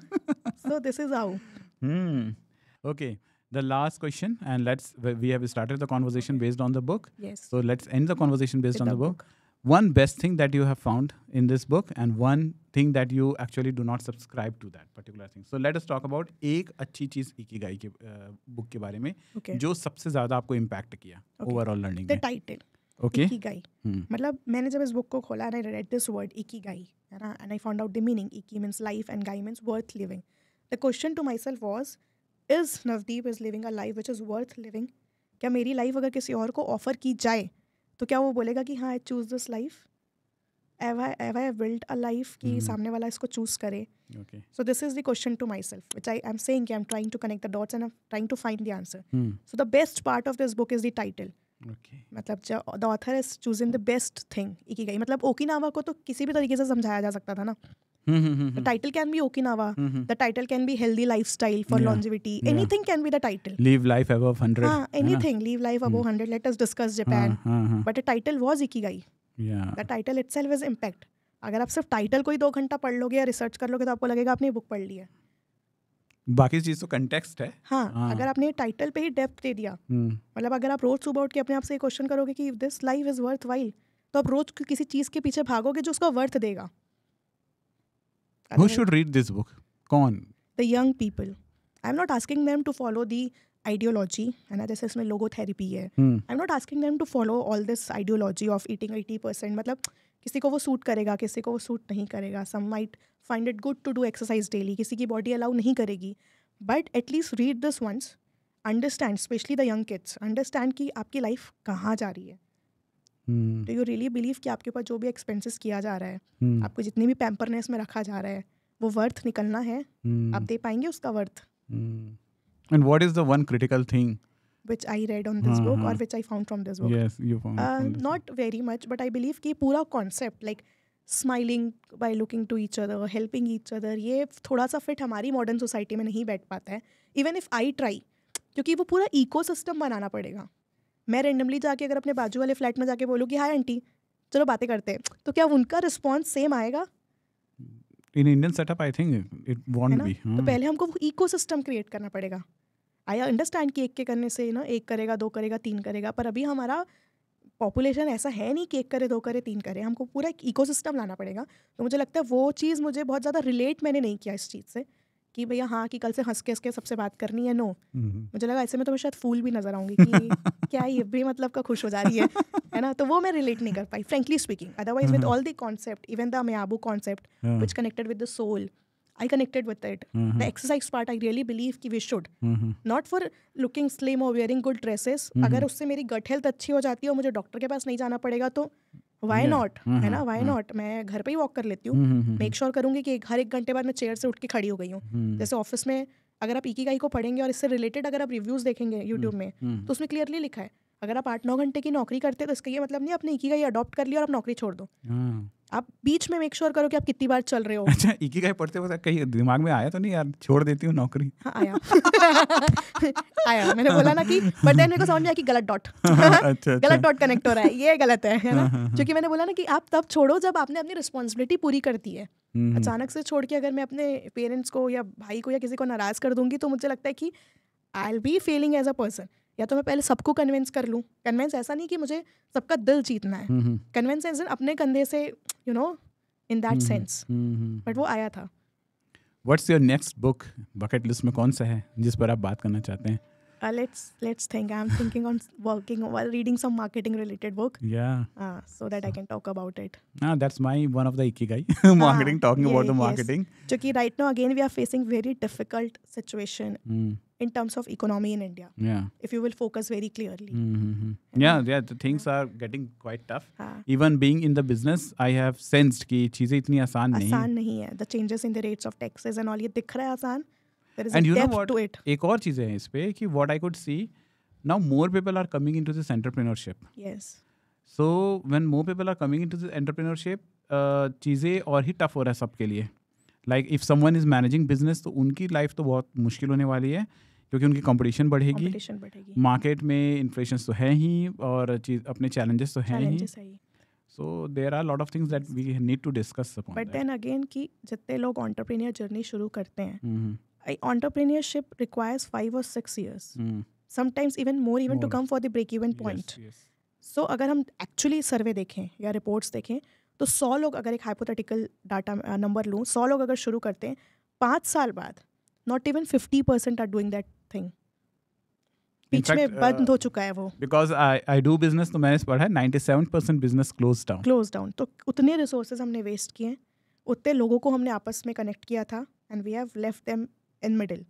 So this is how. Okay. The last question, and we have started the conversation based on the book. Yes. So let's end the conversation based on the book. one best thing that you have found in this book and one thing that you actually do not subscribe to that particular thing. So let us talk about एक अच्छी चीज़ इकिगाई के बुक के बारे में Okay. जो सबसे ज़्यादा आपको इम्पैक्ट किया Okay. ओवरऑल लर्निंग द में. Title okay. इकिगाई, मतलब मैंने जब इस बुक को खोला and I read this word ikigai, है ना, and I found out the meaning. Iki means life and gai means worth living. The question to my self was, is Navdeep is living a life which is worth living? क्या मेरी लाइफ अगर किसी और को ऑफर की जाए तो क्या वो बोलेगा कि हाँ I choose this life? Have I built a life कि सामने वाला इसको चूज़ करे? Okay. So this is the question to myself, which I'm saying I'm trying to connect the dots and I'm trying to find the answer. So the best part of this book is the title. Okay. मतलब the author is choosing the best thing. Ikigai मतलब ओकिनावा को तो किसी भी तरीके से समझाया जा सकता था ना. The title can be Okinawa. The title can be healthy lifestyle for longevity. Anything can be the title. Live life above 100. Anything. Live life above 100. Let us discuss Japan. But the title was Ikigai. Yeah. The title itself is impact. अगर आप सिर्फ टाइटल को ही 2 घंटा पढ़ लोगे या रिसर्च कर लोगे तो आपको लगेगा आपने बुक पढ़ ली है. बाकी चीज़ तो कंटेक्स्ट है. हाँ, अगर आपने टाइटल पे ही डेप्थ दे दिया, मतलब अगर आप रोज सुबह उठ के अपने आप से ये क्वेश्चन करोगे कि this life is worth while, तो आप रोज किसी चीज़ के पीछे भागोगे जो उसका वर्थ देगा. Who should read this book? कौन? The young people. I'm not asking them to follow the ideology, है ना, जैसे इसमें लोगोथेरेपी है. I'm not asking them to follow all this ideology of eating 80%. मतलब किसी को वो सूट करेगा, किसी को वो सूट नहीं करेगा. Some might find it good to do exercise daily. किसी की बॉडी अलाउ नहीं करेगी. But at least read this once. Understand, especially the young kids. Understand कि आपकी लाइफ कहाँ जा रही है. Do you really believe कि आपके ऊपर जो भी एक्सपेंसेस किया जा रहा है, आपको जितनी भी पैम्परनेस में रखा जा रहा है, वो वर्थ निकलना है? आप दे पाएंगे उसका worth? And what is the one critical thing which I read on this book or which I found from this book? Yes, you found from this not very much, but I believe कि पूरा concept like smiling by looking to each other, helping each other, ये थोड़ा सा फिट हमारी मॉडर्न सोसाइटी में नहीं बैठ पाता है. इवन इफ आई ट्राई, क्योंकि वो पूरा इकोसिस्टम बनाना पड़ेगा. मैं रेंडमली जाके अगर अपने बाजू वाले फ्लैट में जाके बोलूँ कि हाय आंटी चलो बातें करते हैं, तो क्या उनका रिस्पॉन्स सेम आएगा? In Indian setup, I think it won't be. तो पहले हमको वो इकोसिस्टम क्रिएट करना पड़ेगा. आई अंडरस्टैंड कि एक के करने से ना 1 करेगा, 2 करेगा, 3 करेगा, पर अभी हमारा पॉपुलेशन ऐसा है नहीं कि 1 करे, 2 करे, 3 करे. हमको पूरा एक इकोसिस्टम लाना पड़ेगा. तो मुझे लगता है वो चीज़ मुझे बहुत ज़्यादा रिलेट मैंने नहीं किया इस चीज़ से कि भैया हाँ कि कल से हंस के सबसे बात करनी है. नो, मुझे लगा ऐसे में तो मैं शायद फूल भी नजर आऊंगी कि क्या ये भी मतलब का खुश हो जा रही है ना. तो वो मैं रिलेट नहीं कर पाई frankly speaking. Otherwise with all the concept, even the miyabi concept which connected with the soul, I connected with it. The exercise part, I really believe कि we should. Not for looking slim or wearing good dresses. अगर उससे मेरी gut health अच्छी हो जाती है और मुझे डॉक्टर के पास नहीं जाना पड़ेगा तो why not? है ना, why not? मैं घर पे ही वॉक कर लेती हूँ. मेक श्योर करूँगी कि हर 1 घंटे बाद मैं चेयर से उठ के खड़ी हो गई हूँ. जैसे ऑफिस में अगर आप इकिगाई को पढ़ेंगे और इससे रिलेटेड अगर आप रिव्यूज़ देखेंगे यूट्यूब में, तो उसमें क्लियरली लिखा है अगर आप 8-9 घंटे की नौकरी करते हैं तो इसका ये मतलब नहीं आपने इकिगाई अडॉप्ट कर लिया और आप नौकरी छोड़ दो. आप बीच में मेक श्योर करो कि आप कितनी बार चल रहे हो. अच्छा, इकिगाई पढ़ते वक्त कहीं दिमाग में आया तो नहीं यार छोड़ देती हूँ नौकरी? हाँ आया. आया, मैंने बोला ना कि बट देन मेरे को समझ में आया कि गलत डॉट. गलत डॉट कनेक्ट हो रहा है, ये गलत है ना. क्योंकि मैंने बोला ना कि आप तब छोड़ो जब आपने अपनी रिस्पॉन्सिबिलिटी पूरी कर दी है. अचानक से छोड़ के अगर मैं अपने पेरेंट्स को या भाई को या किसी को नाराज कर दूंगी तो मुझे लगता है कि I will be failing as a person. या तो मैं पहले सबको कन्विंस कर लूँ. कन्विंस ऐसा नहीं कि मुझे सबका दिल जीतना है. कन्विंस एज अपने कंधे से you know in that sense. But वो आया था. What's your next book? Bucket list में कौन सा है जिस पर आप बात करना चाहते हैं? Let's think. I'm thinking on reading some marketing related book. Yeah. So that I can talk about it. That's one of the ikigai. Marketing, talking about the marketing. Because right now again we are facing very difficult situation in terms of economy in India. Yeah. If you will focus very clearly. Yeah, the things are getting quite tough. Even being in the business, I have sensed कि चीजें इतनी आसान नहीं है. The changes in the rates of taxes and all ये दिख रहा है आसान. There is and a you know depth what? to it. एक और चीज़ है इस पे कि what I could see now more people are coming into this entrepreneurship. Yes. So when more people are coming into this entrepreneurship, चीज़ें और ही टफ हो रहा है सबके लिए. Like if someone is managing business तो उनकी लाइफ तो बहुत मुश्किल होने वाली है क्योंकि उनकी कंपटीशन बढ़ेगी. मार्केट में इन्फ्लेशन तो है ही और अपने चैलेंजेस तो हैं ही. So there are a lot of things that we need to discuss upon. But then again कि जितने लोग entrepreneur journey शुरू करते हैं, entrepreneurship requires 5 or 6 years. Sometimes even more to come for the break even point. Yes. सो अगर हम एक्चुअली सर्वे देखें या रिपोर्ट्स देखें तो 100 लोग, अगर एक हाइपोथेटिकल डाटा नंबर लूँ, 100 लोग अगर शुरू करते हैं, 5 साल बाद not even 50% are doing that thing. बीच में बंद हो चुका है वो. बिकॉज आई डू बिजनेस, तो मैंने पढ़ा है 97% बिजनेस क्लोज डाउन. तो उतने रिसोर्सेज हमने वेस्ट किए, उतने लोगों को हमने आपस में कनेक्ट किया था, and we have left them in middle.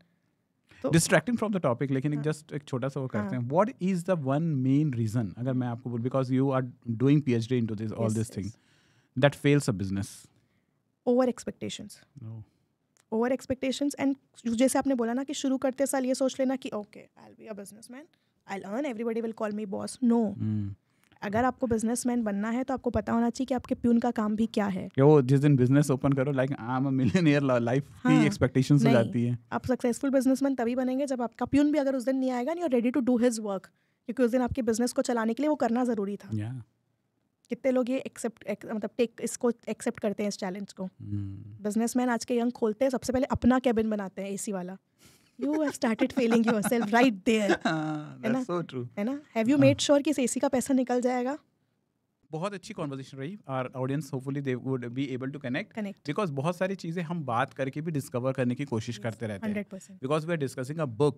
Distracting from the topic, लेकिन एक छोटा सा वो करते हैं. What is the one main reason, अगर मैं आपको बोल, because you are doing PhD into this all this thing, that fails a business? Over expectations. And जैसे आपने बोला ना कि शुरू करते साल ये सोच लेना कि okay I will be a businessman, I will earn, everybody will call me boss. No, अगर आपको बिजनेसमैन बनना है तो आपको पता होना चाहिए कि आपके प्यून का काम भी क्या है. वो जिस दिन बिजनेस ओपन करो, like I am a millionaire, life की एक्सपेक्टेशंस हो जाती है. आप सक्सेसफुल बिजनेसमैन तभी बनेंगे जब आपका प्यून भी अगर उस दिन नहीं आएगा, नहीं, और ready to do his work, क्योंकि उस दिन आपके बिजनेस को चलाने के लिए वो करना जरूरी था. कितने लोग ये इसको एक्सेप्ट करते हैं, इस चैलेंज को. बिजनेसमैन आज के यंग खोलते हैं, सबसे पहले अपना कैबिन बनाते हैं AC वाला. You have started failing yourself right there. That's so true. है ना? Have you made sure कि इस AC का पैसा निकल जाएगा? बहुत अच्छी कॉन्वर्सेशन रही. Our audience hopefully they would be able to connect. Because बहुत सारी चीजें हम बात करके भी डिस्कवर करने की कोशिश करते रहते हैं. 100%. Because we are discussing a book.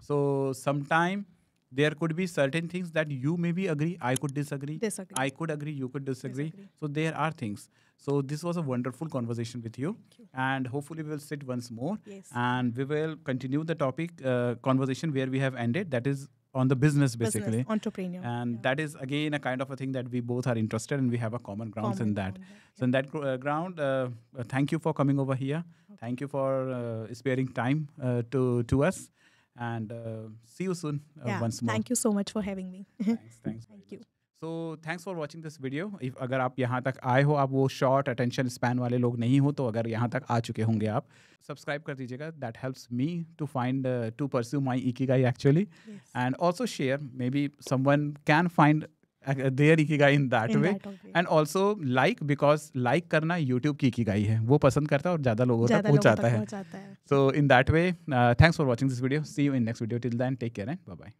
So sometime there could be certain things that you maybe agree, I could disagree. I could agree, you could disagree. So there are things. So this was a wonderful conversation with you. And hopefully we will sit once more. And we will continue the topic conversation where we have ended. That is on the business basically. Entrepreneur. And that is again a kind of a thing that we both are interested in, and we have a common grounds in that. So in that ground, thank you for coming over here. Thank you for sparing time to us. And see you soon once more. Thank you so much for having me. Thanks. Thank you. So thanks for watching this video. If अगर आप यहाँ तक आए हो, आप वो short attention span वाले लोग नहीं हो, तो अगर यहाँ तक आ चुके होंगे आप, सब्सक्राइब कर दीजिएगा. That helps me to pursue my ikigai actually. And also share. Maybe someone can find their ikigai in that way. And also because like करना YouTube की ikigai है, वो पसंद करता है और ज़्यादा लोगों तक पहुँचाता है. So in that way, thanks for watching this video. See you in next video. Till then, take care and bye bye.